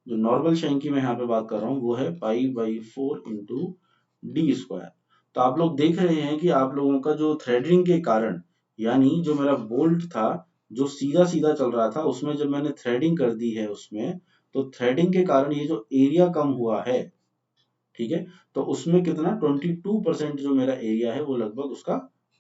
जो नॉर्मल शैंक की मैं यहाँ पे बात कर रहा हूँ वो है पाई बाई 4 इंटू d²। तो आप लोग देख रहे हैं कि आप लोगों का जो थ्रेडिंग के कारण, यानी जो मेरा बोल्ट था जो सीधा सीधा चल रहा था, उसमें जब मैंने थ्रेडिंग कर दी है उसमें, तो थ्रेडिंग के कारण ये जो एरिया कम हुआ है, ठीक है, तो उसमें कितना 22% जो मेरा एरिया है वो लगभग उसका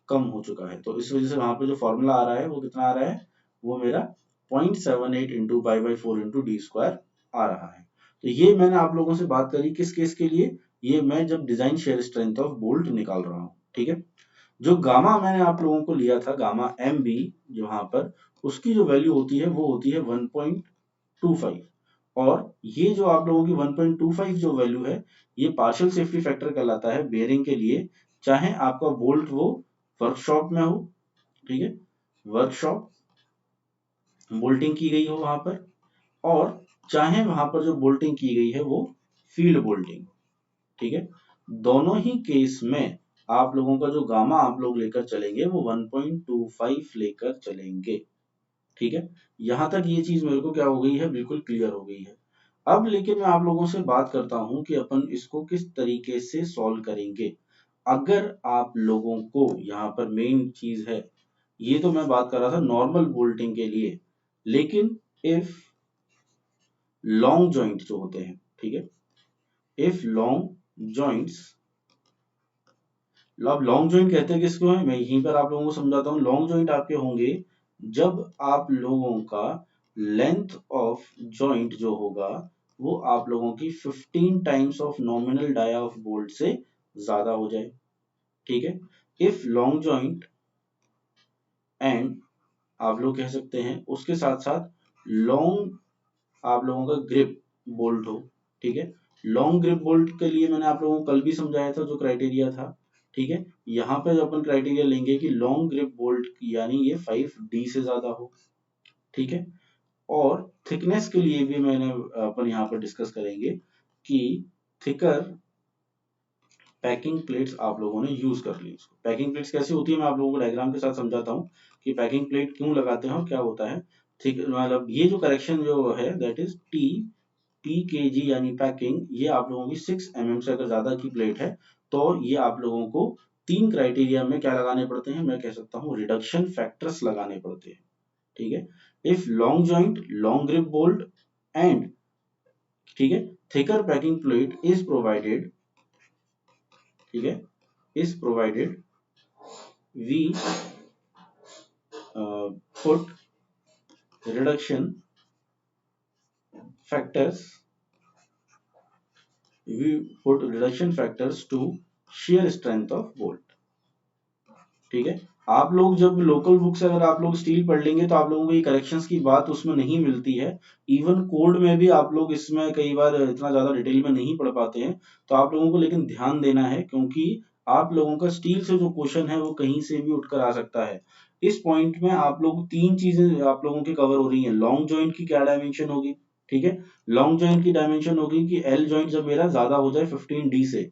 कम हो चुका है। तो इस वजह से वहां पे जो फॉर्मूला आ रहा है वो कितना आ रहा है, वो मेरा 0.78 into pi by 4 into d² आ रहा है। तो ये मैंने आप लोगों से बात करी किस केस के लिए, ये मैं जब design share strength of bolt निकाल रहा हूँ। ठीक है, जो गामा मैंने आप लोगों को लिया था, गामा MB, जो यहाँ पर उसकी जो वैल्यू होती है वो होती है 1.25, और ये जो आप लोगों की 1.25 जो वैल्यू है, ये पार्शियल सेफ्टी फैक्टर कहलाता है बेयरिंग के लिए, चाहे आपका बोल्ट वो वर्कशॉप में हो, ठीक है, वर्कशॉप बोल्टिंग की गई हो वहां पर, और चाहे वहां पर जो बोल्टिंग की गई है वो फील्ड बोल्टिंग। ठीक है, दोनों ही केस में आप लोगों का जो गामा आप लोग लेकर चलेंगे वो 1.25 लेकर चलेंगे। ठीक है, यहां तक ये चीज मेरे को क्या हो गई है, बिल्कुल क्लियर हो गई है। अब लेकिन मैं आप लोगों से बात करता हूं कि अपन इसको किस तरीके से सॉल्व करेंगे। अगर आप लोगों को यहाँ पर मेन चीज है, ये तो मैं बात कर रहा था नॉर्मल बोल्टिंग के लिए, लेकिन इफ लॉन्ग जॉइंट जो होते हैं, ठीक है, इफ लॉन्ग जॉइंट्स अब लॉन्ग जॉइंट कहते हैं किसको है, मैं यहीं पर आप लोगों को समझाता हूँ। लॉन्ग जॉइंट आपके होंगे जब आप लोगों का लेंथ ऑफ जॉइंट जो होगा वो आप लोगों की 15 times of nominal dia of bolt से ज्यादा हो जाए, ठीक है। इफ लॉन्ग जॉइंट एंड आप लोग कह सकते हैं उसके साथ साथ लॉन्ग आप लोगों का ग्रिप बोल्ट हो, ठीक है। लॉन्ग ग्रिप बोल्ट के लिए मैंने आप लोगों को कल भी समझाया था जो क्राइटेरिया था, ठीक है। यहाँ पे जो अपन क्राइटेरिया लेंगे कि लॉन्ग ग्रिप बोल्ट यानी ये 5D से ज्यादा हो, ठीक है। और थिकनेस के लिए भी मैंने अपन यहाँ पर डिस्कस करेंगे कि थिकर पैकिंग प्लेट्स आप लोगों ने यूज कर ली। उसको पैकिंग प्लेट्स कैसी होती है मैं आप लोगों को डायग्राम के साथ समझाता हूँ कि पैकिंग प्लेट क्यों लगाते हैं और क्या होता है। ठीक, मतलब ये जो करेक्शन जो है दैट इज PKG यानी पैकिंग, ये आप लोगों की 6 mm से अगर ज्यादा की प्लेट है तो ये आप लोगों को 3 क्राइटेरिया में क्या लगाने पड़ते हैं, मैं कह सकता हूँ रिडक्शन फैक्टर्स लगाने पड़ते हैं, ठीक है। If long joint, long grip bolt and, ठीक है, thicker packing plate is provided, ठीक है, is provided, we put reduction factors, we put reduction factors to shear strength of bolt, ठीक है। आप लोग जब लोकल बुक से अगर आप लोग स्टील पढ़ लेंगे तो आप लोगों को ये करेक्शंस की बात उसमें नहीं मिलती है। इवन कोड में भी आप लोग इसमें कई बार इतना ज्यादा डिटेल में नहीं पढ़ पाते हैं, तो आप लोगों को लेकिन ध्यान देना है क्योंकि आप लोगों का स्टील से जो क्वेश्चन है वो कहीं से भी उठकर आ सकता है। इस पॉइंट में आप लोग 3 चीजें आप लोगों की कवर हो रही है। लॉन्ग जॉइंट की क्या डायमेंशन होगी, ठीक है। लॉन्ग जॉइंट की डायमेंशन होगी कि एल जॉइंट जब मेरा ज्यादा हो जाए 15D से,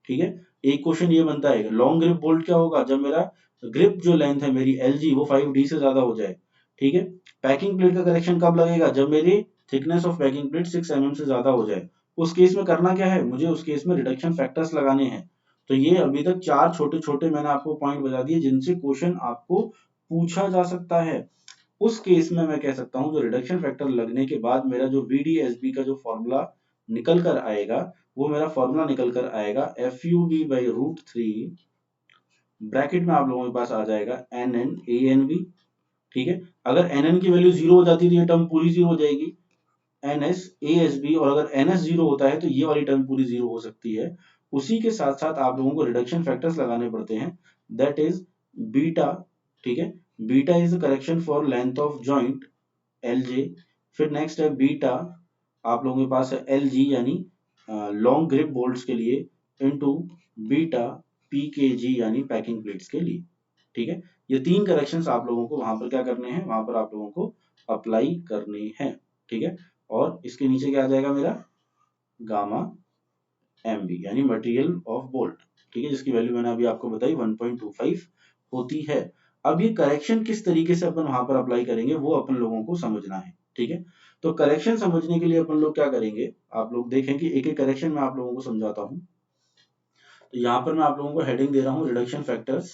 ठीक है। एक क्वेश्चन ये बनता है लॉन्ग ग्रिप बोल्ट क्या होगा जब मेरा ग्रिप जो लेंथ है मेरी LG वो 5D से ज्यादा हो जाए, ठीक है। पैकिंग प्लेट का करेक्शन कब लगेगा जब मेरी thickness of packing plate 6 mm से ज्यादा हो जाए। उस केस में करना क्या है, मुझे उस केस में रिडक्शन फैक्टर्स लगाने हैं। तो ये अभी तक 4 छोटे छोटे मैंने आपको पॉइंट बता दिए जिनसे क्वेश्चन आपको पूछा जा सकता है। उस केस में मैं कह सकता हूं जो रिडक्शन फैक्टर लगने के बाद मेरा जो VDSB का जो फॉर्मूला निकल कर आएगा वो मेरा फॉर्मूला निकल कर आएगा FUB/√3, ब्रैकेट में आप लोगों के पास आ जाएगा NN/ANB, ठीक है। अगर NN की वैल्यू 0 हो जाती है तो ये टर्म पूरी 0 हो जाएगी, NS/ASB, और अगर NS 0 होता है तो ये वाली टर्म पूरी 0 हो सकती है। उसी के साथ साथ आप लोगों को रिडक्शन फैक्टर्स लगाने पड़ते हैं, दैट इज बीटा, ठीक है। Beta is the correction for length of joint LJ। फिर नेक्स्ट है बीटा आप लोगों के पास है LG यानी लॉन्ग ग्रिप बोल्ट्स के लिए इनटू बीटा PKG यानी पैकिंग प्लेट्स के लिए, ठीक है। ये 3 करेक्शंस आप लोगों को वहां पर क्या करने हैं, वहां पर आप लोगों को अप्लाई करने हैं, ठीक है। और इसके नीचे क्या आ जाएगा मेरा गामा MB यानी मटेरियल ऑफ बोल्ट, ठीक है, जिसकी वैल्यू मैंने अभी आपको बताई 1.25 होती है। अब ये करेक्शन किस तरीके से अपन वहां पर अप्लाई करेंगे वो अपन लोगों को समझना है, ठीक है। तो करेक्शन समझने के लिए अपन लोग क्या करेंगे, आप लोग देखें कि एक एक करेक्शन मैं आप लोगों को समझाता हूं। तो यहाँ पर मैं आप लोगों को हेडिंग दे रहा हूँ रिडक्शन फैक्टर्स,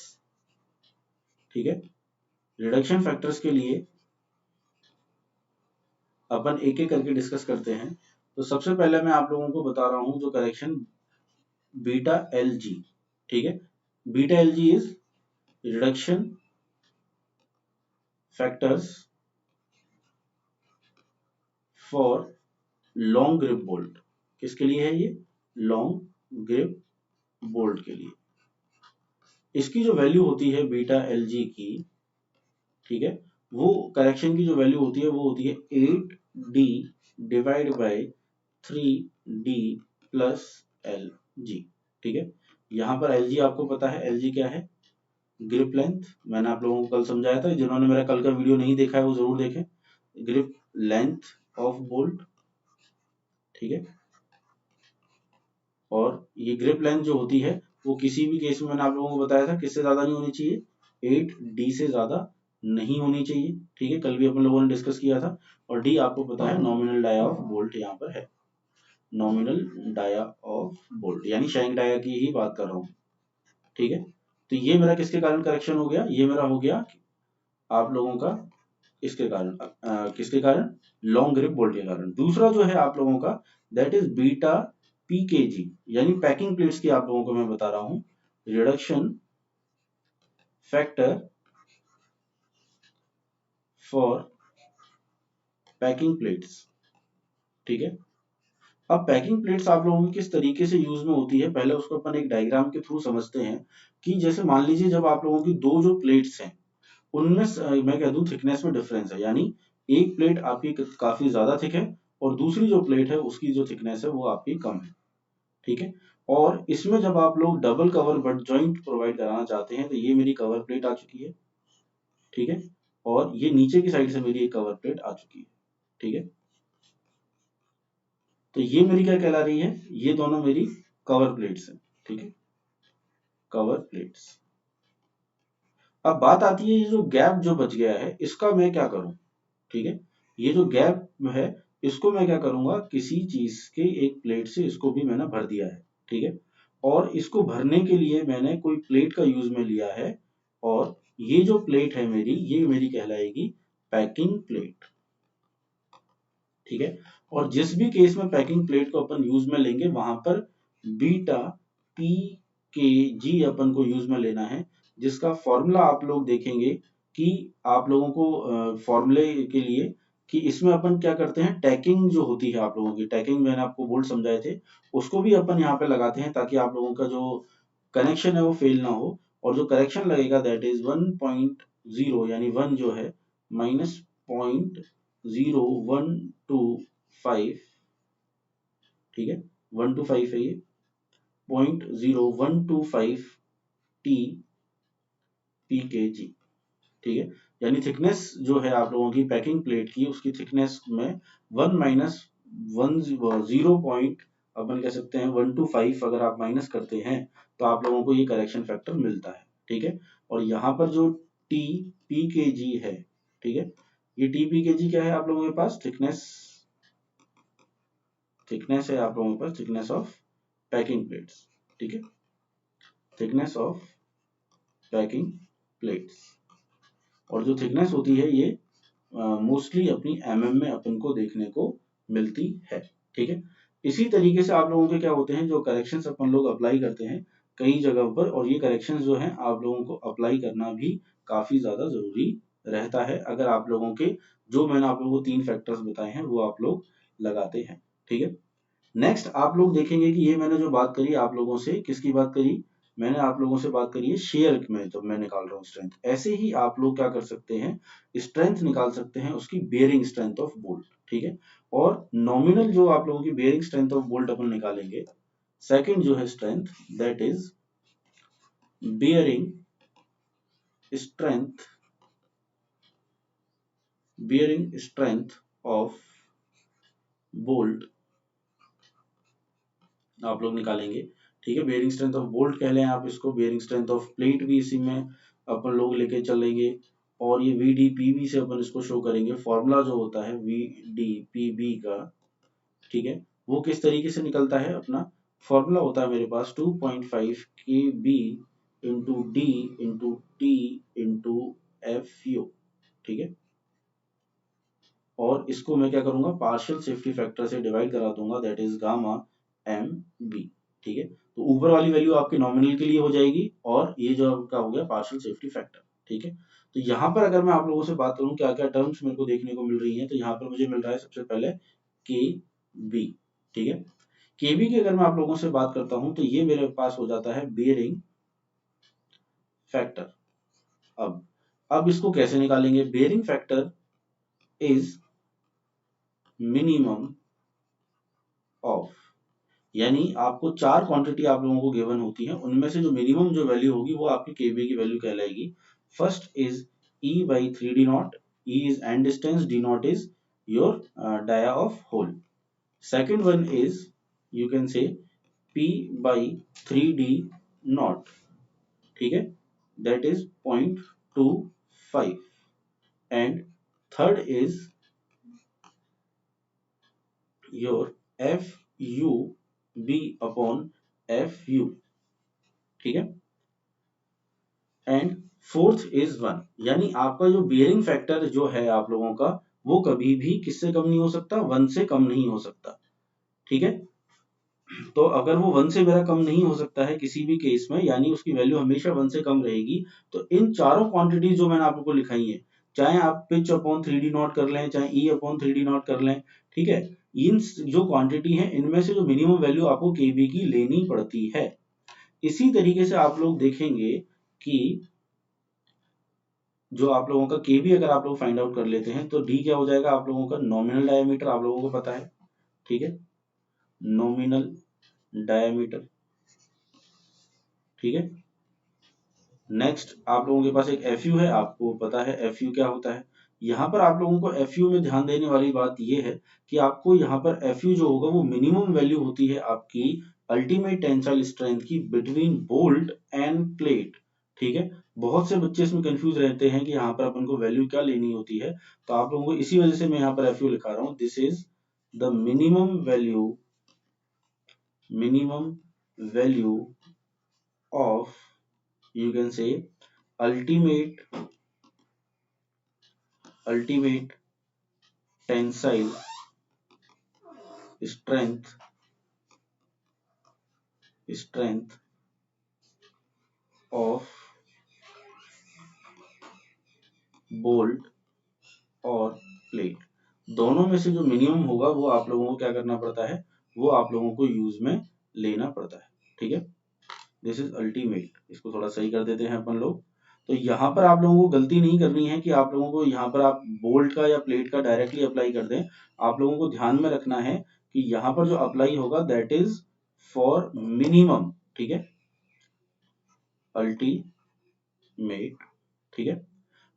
ठीक है। रिडक्शन फैक्टर्स के लिए अपन एक एक करके डिस्कस करते हैं। तो सबसे पहले मैं आप लोगों को बता रहा हूं जो करेक्शन बीटा LG, ठीक है। Beta LG is reduction factors for long grip bolt. किसके लिए है ये, लॉन्ग ग्रिप बोल्ट के लिए। इसकी जो वैल्यू होती है बीटा LG की, ठीक है, वो करेक्शन की जो वैल्यू होती है वो होती है 8D divide by 3D plus LG, ठीक है। यहाँ पर LG आपको पता है, LG क्या है, ग्रिप लेंथ। मैंने आप लोगों को कल समझाया था, जिन्होंने मेरा कल का वीडियो नहीं देखा है वो जरूर देखें। ग्रिप लेंथ ऑफ बोल्ट, ठीक है। और ये ग्रिप लेंथ जो होती है वो किसी भी केस में मैंने आप लोगों को बताया था किससे ज्यादा नहीं होनी चाहिए, 8D से ज्यादा नहीं होनी चाहिए, ठीक है। कल भी अपन लोगों ने डिस्कस किया था। और D आपको पता है नॉमिनल डाया ऑफ बोल्ट यहाँ पर है, नॉमिनल डाया ऑफ बोल्ट यानी शैंक डाया की ही बात कर रहा हूँ, ठीक है। तो ये मेरा किसके कारण करेक्शन हो गया, ये मेरा हो गया आप लोगों का इसके कारण किसके कारण, लॉन्ग ग्रिप बोल्ट के कारण। दूसरा जो है आप लोगों का दैट इज बीटा PKG यानी पैकिंग प्लेट्स की आप लोगों को मैं बता रहा हूं reduction factor for packing plates. ठीक है, अब पैकिंग प्लेट्स आप लोगों की किस तरीके से यूज में होती है, पहले उसको अपन एक डायग्राम के थ्रू समझते हैं कि जैसे मान लीजिए जब आप लोगों की दो जो प्लेट्स हैं उनमें मैं कह दूं थिकनेस में डिफरेंस है, यानी एक प्लेट आपकी काफी ज्यादा थिक है और दूसरी जो प्लेट है उसकी जो थिकनेस है वो आपकी कम है। ठीक है, और इसमें जब आप लोग double cover butt joint provide कराना चाहते हैं तो ये मेरी कवर प्लेट आ चुकी है। ठीक है, और ये नीचे की साइड से मेरी एक कवर प्लेट आ चुकी है। ठीक है, तो ये मेरी क्या कहला रही है, ये दोनों मेरी कवर प्लेट्स हैं। ठीक है, कवर प्लेट्स। अब बात आती है ये जो गैप जो बच गया है इसका मैं क्या करूं। ठीक है, ये जो गैप है इसको मैं क्या करूंगा, किसी चीज के एक प्लेट से इसको भी मैंने भर दिया है। ठीक है, और इसको भरने के लिए मैंने कोई प्लेट का यूज में लिया है और ये जो प्लेट है मेरी, ये मेरी कहलाएगी पैकिंग प्लेट। ठीक है, और जिस भी केस में पैकिंग प्लेट को अपन यूज में लेंगे वहां पर बीटा पी के जी अपन को यूज में लेना है, जिसका फॉर्मूला आप लोग देखेंगे कि आप लोगों को फॉर्मूले के लिए कि इसमें अपन क्या करते हैं, टैकिंग जो होती है आप लोगों की, टैकिंग मैंने आपको बोल्ट समझाए थे, उसको भी अपन यहाँ पे लगाते हैं ताकि आप लोगों का जो कनेक्शन है वो फेल ना हो। और जो करेक्शन लगेगा दैट इज 1.0, यानी 1 जो है माइनस 0.0125। ठीक है, 125 है ये, 0.0125 टी पी के जी। ठीक है, यानी थिकनेस जो है आप लोगों की पैकिंग प्लेट की उसकी थिकनेस में 1 माइनस 1 0 पॉइंट अपन कह सकते हैं 125 अगर आप माइनस करते हैं तो आप लोगों को ये करेक्शन फैक्टर मिलता है। ठीक है, और यहाँ पर जो टी पी के जी है, ठीक है, ये टी पी के जी क्या है आप लोगों के पास, थिकनेस, थिकनेस है आप लोगों के पास, थिकनेस ऑफ पैकिंग प्लेट्स। ठीक है, थिकनेस ऑफ पैकिंग प्लेट्स, और जो थिकनेस होती है ये मोस्टली अपनी एमएम में अपन को देखने को मिलती है। ठीक है, इसी तरीके से आप लोगों के क्या होते हैं जो करेक्शंस अपन लोग अप्लाई करते हैं कई जगहों पर, और ये करेक्शंस जो हैं आप लोगों को अप्लाई करना भी काफी ज्यादा जरूरी रहता है अगर आप लोगों के जो मैंने आप लोगों को 3 फैक्टर्स बताए हैं वो आप लोग लगाते हैं। ठीक है, नेक्स्ट आप लोग देखेंगे कि ये मैंने जो बात करी आप लोगों से, किसकी बात करी, मैंने आप लोगों से बात करी है शेयर में जब मैं निकाल रहा हूँ स्ट्रेंथ, ऐसे ही आप लोग क्या कर सकते हैं, स्ट्रेंथ निकाल सकते हैं उसकी बेयरिंग स्ट्रेंथ ऑफ बोल्ट। ठीक है, और नॉमिनल जो आप लोगों की बेयरिंग स्ट्रेंथ ऑफ बोल्ट अपन निकालेंगे, सेकंड जो है strength that is bearing strength, bearing strength of bolt आप लोग निकालेंगे। ठीक है, बेयरिंग स्ट्रेंथ ऑफ बोल्ट कह लें आप इसको, बेयरिंग स्ट्रेंथ ऑफ प्लेट भी इसी में अपन लोग लेके चलेंगे, और ये वी डी पी बी से अपन इसको शो करेंगे। फॉर्मूला जो होता है वी डी पी बी का, ठीक है, वो किस तरीके से निकलता है, अपना फॉर्मूला होता है मेरे पास 2.5 K B into D into T into F U. ठीक है, और इसको मैं क्या करूंगा, पार्शियल सेफ्टी फैक्टर से डिवाइड करा दूंगा that is gamma M B. ठीक है, तो ऊपर वाली वैल्यू आपकी नॉमिनल के लिए हो जाएगी और ये जो आपका हो गया पार्शियल सेफ्टी फैक्टर। ठीक है, तो यहाँ पर अगर मैं आप लोगों से बात करूं क्या क्या टर्म्स मेरे को देखने को मिल रही है, तो यहाँ पर मुझे मिल रहा है सबसे पहले के बी। ठीक है, के बी की अगर मैं आप लोगों से बात करता हूं तो ये मेरे पास हो जाता है बेयरिंग फैक्टर। अब इसको कैसे निकालेंगे, bearing factor is minimum of, यानी आपको 4 क्वांटिटी आप लोगों को गिवन होती है, उनमें से जो मिनिमम जो वैल्यू होगी वो आपकी केबी की वैल्यू कहलाएगी। First is E by 3d naught, E is end distance, d naught is your dia of hole. Second one is you can say P by 3d naught, ठीक है, that is 0.25, and third is your FU B upon FU, ठीक है, एंड फोर्थ इज 1, यानी आपका जो बियरिंग फैक्टर जो है आप लोगों का वो कभी भी किससे कम नहीं हो सकता, 1 से कम नहीं हो सकता। ठीक है, तो अगर वो 1 से मेरा कम नहीं हो सकता है किसी भी केस में, यानी उसकी वैल्यू हमेशा 1 से कम रहेगी, तो इन चारों क्वांटिटी जो मैंने आपको लिखाई है, चाहे आप पिच अपॉन 3d नॉट कर लें, चाहे ई अपॉन 3d नॉट कर लें, ठीक है, इन जो क्वांटिटी है इनमें से जो मिनिमम वैल्यू आपको केबी की लेनी पड़ती है। इसी तरीके से आप लोग देखेंगे कि जो आप लोगों का केबी अगर आप लोग फाइंड आउट कर लेते हैं तो डी क्या हो जाएगा, आप लोगों का नॉमिनल डायमीटर आप लोगों को पता है, ठीक है, नॉमिनल डायमीटर, ठीक है। नेक्स्ट आप लोगों के पास एक एफ यू है, आपको पता है एफ यू क्या होता है। यहाँ पर आप लोगों को एफ यू में ध्यान देने वाली बात यह है कि आपको यहाँ पर एफ यू जो होगा वो मिनिमम वैल्यू होती है आपकी अल्टीमेट टेंसाइल स्ट्रेंथ की बिटवीन बोल्ट एंड प्लेट, ठीक है। बहुत से बच्चे इसमें कंफ्यूज रहते हैं कि यहाँ पर अपन को वैल्यू क्या लेनी होती है, तो आप लोगों को इसी वजह से मैं यहाँ पर एफ यू लिखा रहा हूँ। This is the minimum value of, you can say, ultimate tensile strength of bolt और प्लेट। दोनों में से जो मिनिमम होगा वो आप लोगों को क्या करना पड़ता है, वो आप लोगों को यूज में लेना पड़ता है, ठीक है। दिस इज अल्टीमेट, इसको थोड़ा सही कर देते हैं अपन लोग। तो यहाँ पर आप लोगों को गलती नहीं करनी है कि आप लोगों को यहाँ पर आप बोल्ट का या प्लेट का डायरेक्टली अप्लाई कर दें। आप लोगों को ध्यान में रखना है कि यहाँ पर जो अप्लाई होगा दैट इज फॉर मिनिमम, ठीक है, अल्टीमेट, ठीक है।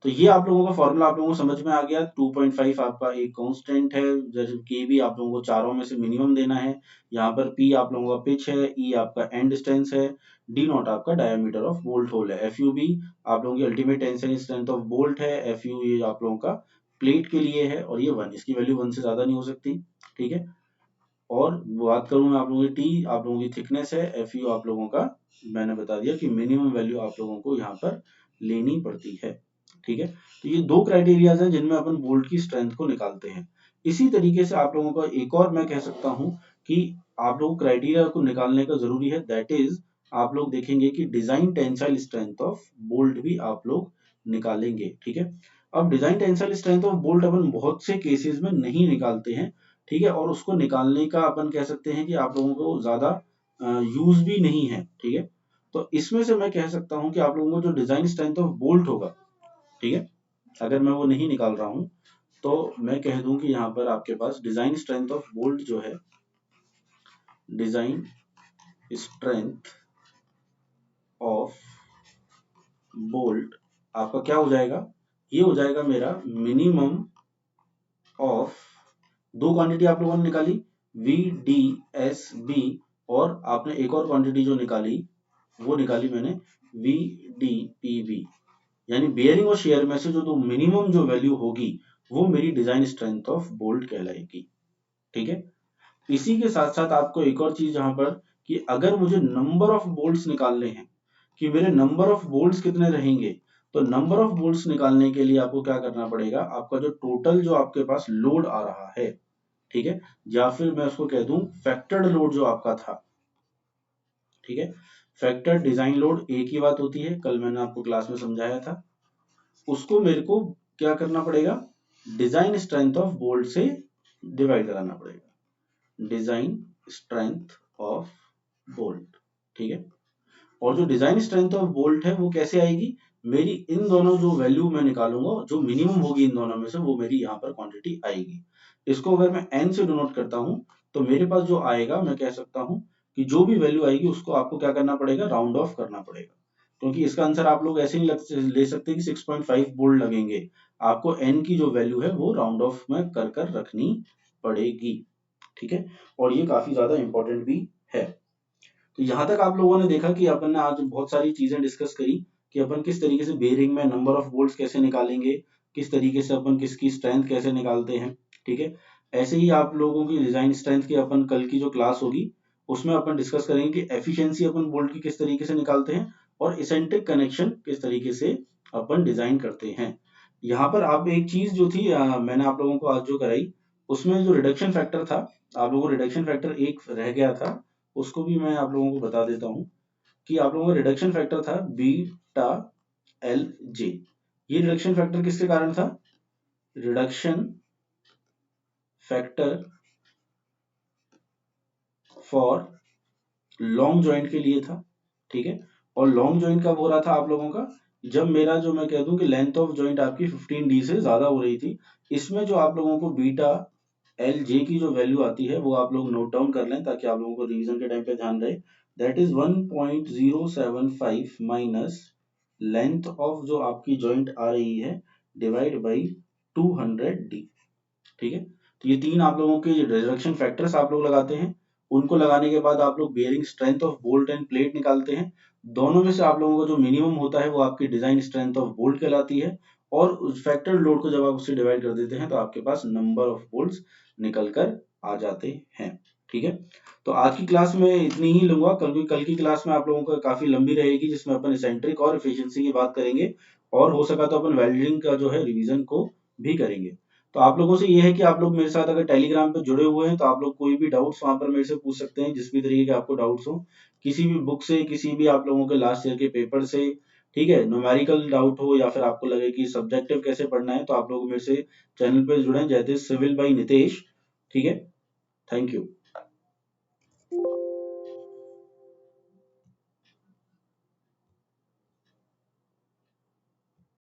तो ये आप लोगों का फॉर्मूला आप लोगों को समझ में आ गया। 2.5 आपका एक कांस्टेंट है, जैसे के भी आप लोगों को चारों में से मिनिमम देना है। यहाँ पर पी आप लोगों का पिच है, ई आपका एंड डिस्टेंस है, डी नॉट आपका डायमीटर ऑफ बोल्ट होल है, एफ यू बी आप लोगों की ultimate tensile strength of bolt है, एफ यू ये आप लोगों का प्लेट के लिए है, और ये 1, इसकी वैल्यू 1 से ज्यादा नहीं हो सकती, ठीक है। और बात करूं मैं आप लोगों की टी आप लोगों की थिकनेस है, एफ यू आप लोगों का मैंने बता दिया कि मिनिमम वैल्यू आप लोगों को यहाँ पर लेनी पड़ती है, ठीक है। तो ये दो क्राइटेरियाज हैं जिनमें अपन बोल्ट की स्ट्रेंथ को निकालते हैं। इसी तरीके से आप लोगों का एक और मैं कह सकता हूं कि आप लोग क्राइटेरिया को निकालने का जरूरी है, दैट इज आप लोग देखेंगे कि design tensile strength of bolt भी आप लोग निकालेंगे, ठीक है। अब design tensile strength of bolt अपन बहुत से केसेस में नहीं निकालते हैं, ठीक है, और उसको निकालने का अपन कह सकते हैं कि आप लोगों को ज्यादा यूज भी नहीं है, ठीक है। तो इसमें से मैं कह सकता हूं कि आप लोगों को जो डिजाइन स्ट्रेंथ ऑफ बोल्ट होगा, ठीक है, अगर मैं वो नहीं निकाल रहा हूं तो मैं कह दूं कि यहाँ पर आपके पास डिजाइन स्ट्रेंथ ऑफ बोल्ट जो है, डिजाइन स्ट्रेंथ ऑफ बोल्ट आपका क्या हो जाएगा, ये हो जाएगा मेरा मिनिमम ऑफ, दो क्वांटिटी आप लोगों ने निकाली वी डी एस बी, और आपने एक और क्वांटिटी जो निकाली वो निकाली मैंने वी डी पी बी, यानी बेयरिंग और शेयर में से जो मिनिमम जो वैल्यू होगी वो मेरी डिजाइन स्ट्रेंथ ऑफ बोल्ट कहलाएगी, ठीक है। इसी के साथ साथ आपको एक और चीज यहाँ पर कि अगर मुझे नंबर ऑफ बोल्ट्स निकालने हैं कि मेरे नंबर ऑफ बोल्ट्स कितने रहेंगे, तो नंबर ऑफ बोल्ट्स निकालने के लिए आपको क्या करना पड़ेगा, आपका जो टोटल जो आपके पास लोड आ रहा है, ठीक है, या फिर मैं उसको कह दूं फैक्टर्ड लोड जो आपका था, ठीक है, फैक्टर डिजाइन लोड एक ही बात होती है, कल मैंने आपको क्लास में समझाया था, उसको मेरे को क्या करना पड़ेगा, डिजाइन स्ट्रेंथ ऑफ बोल्ट से डिवाइड कराना पड़ेगा, डिजाइन स्ट्रेंथ ऑफ बोल्ट, ठीक है। और जो डिजाइन स्ट्रेंथ ऑफ बोल्ट है वो कैसे आएगी, मेरी इन दोनों जो वैल्यू मैं निकालूंगा जो मिनिमम होगी इन दोनों में से वो मेरी यहाँ पर क्वांटिटी आएगी। इसको अगर मैं एन से डिनोट करता हूं तो मेरे पास जो आएगा मैं कह सकता हूं कि जो भी वैल्यू आएगी उसको आपको क्या करना पड़ेगा, राउंड ऑफ करना पड़ेगा, क्योंकि इसका आंसर आप लोग ऐसे नहीं ले सकते कि 6.5 बोल्ट लगेंगे, आपको एन की जो वैल्यू है वो राउंड ऑफ में कर कर रखनी पड़ेगी, ठीक है। और ये काफी ज्यादा इंपॉर्टेंट भी है। तो यहाँ तक आप लोगों ने देखा कि अपन ने आज बहुत सारी चीजें डिस्कस करी कि अपन किस तरीके से बेयरिंग में नंबर ऑफ बोल्ट्स कैसे निकालेंगे, किस तरीके से अपन किसकी स्ट्रेंथ कैसे निकालते हैं, ठीक है। ऐसे ही आप लोगों की डिजाइन स्ट्रेंथ की अपन कल की जो क्लास होगी उसमें अपन डिस्कस करेंगे कि एफिशिएंसी अपन बोल्ट की किस तरीके से निकालते हैं और इसेंट्रिक कनेक्शन किस तरीके से अपन डिजाइन करते हैं। यहाँ पर आप एक चीज जो थी मैंने आप लोगों को आज जो कराई उसमें जो रिडक्शन फैक्टर था, आप लोगों को रिडक्शन फैक्टर एक रह गया था, उसको भी मैं आप लोगों को बता देता हूँ कि आप लोगों का रिडक्शन फैक्टर था बीटा एल जे। ये रिडक्शन फैक्टर किसके कारण था? Reduction factor for long joint के लिए था, ठीक है। और लॉन्ग जॉइंट कब हो रहा था आप लोगों का? जब मेरा जो मैं कह दूं कि लेंथ ऑफ जॉइंट आपकी 15D से ज्यादा हो रही थी। इसमें जो आप लोगों को बीटा एल जे की जो वैल्यू आती है वो आप लोग नोट डाउन कर लें ताकि आप लोगों को रिवीजन के टाइम पे ध्यान रहे। That is 1.075 minus length of जो आपकी जॉइंट आ रही है डिवाइड बाई 200D, ठीक है। तो ये तीन आप लोगों के रिडक्शन फैक्टर्स आप लोग लगाते हैं। उनको लगाने के बाद आप लोग bearing strength of bolt end plate निकालते हैं। दोनों में से आप लोगों को जो मिनिमम होता है वो आपकी डिजाइन स्ट्रेंथ ऑफ बोल्ट कहलाती है। और उस फैक्टर लोड को जब आप उससे डिवाइड कर देते हैं तो आपके पास नंबर ऑफ बोल्ट्स निकल कर आ जाते हैं, ठीक है। तो आज की क्लास में इतनी ही लूंगा। कल की क्लास में आप लोगों को काफी लंबी रहेगी जिसमें अपन इसेंट्रिक और एफिशिएंसी की बात करेंगे और हो सका तो अपन वेल्डिंग का जो है रिवीजन को भी करेंगे। तो आप लोगों से ये है कि आप लोग मेरे साथ अगर टेलीग्राम पे जुड़े हुए हैं तो आप लोग कोई भी डाउट्स वहां पर मेरे से पूछ सकते हैं, जिस भी तरीके के आपको डाउट्स हो, किसी भी बुक से, किसी भी आप लोगों के लास्ट ईयर के पेपर से, ठीक है। न्यूमेरिकल डाउट हो या फिर आपको लगे कि सब्जेक्टिव कैसे पढ़ना है तो आप लोग मेरे से चैनल पे जुड़े, जैसे सिविल बाई नितेश, ठीक है। Thank you.